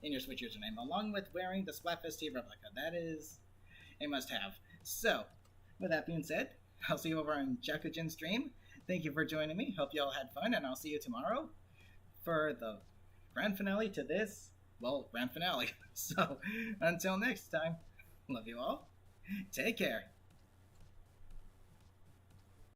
in your Switch username, along with wearing the Splatfest tee replica. That is a must-have. So, with that being said, I'll see you over on Jacko Jin's stream. Thank you for joining me. Hope you all had fun, and I'll see you tomorrow for the grand finale to this, well, grand finale. So, until next time, love you all. Take care.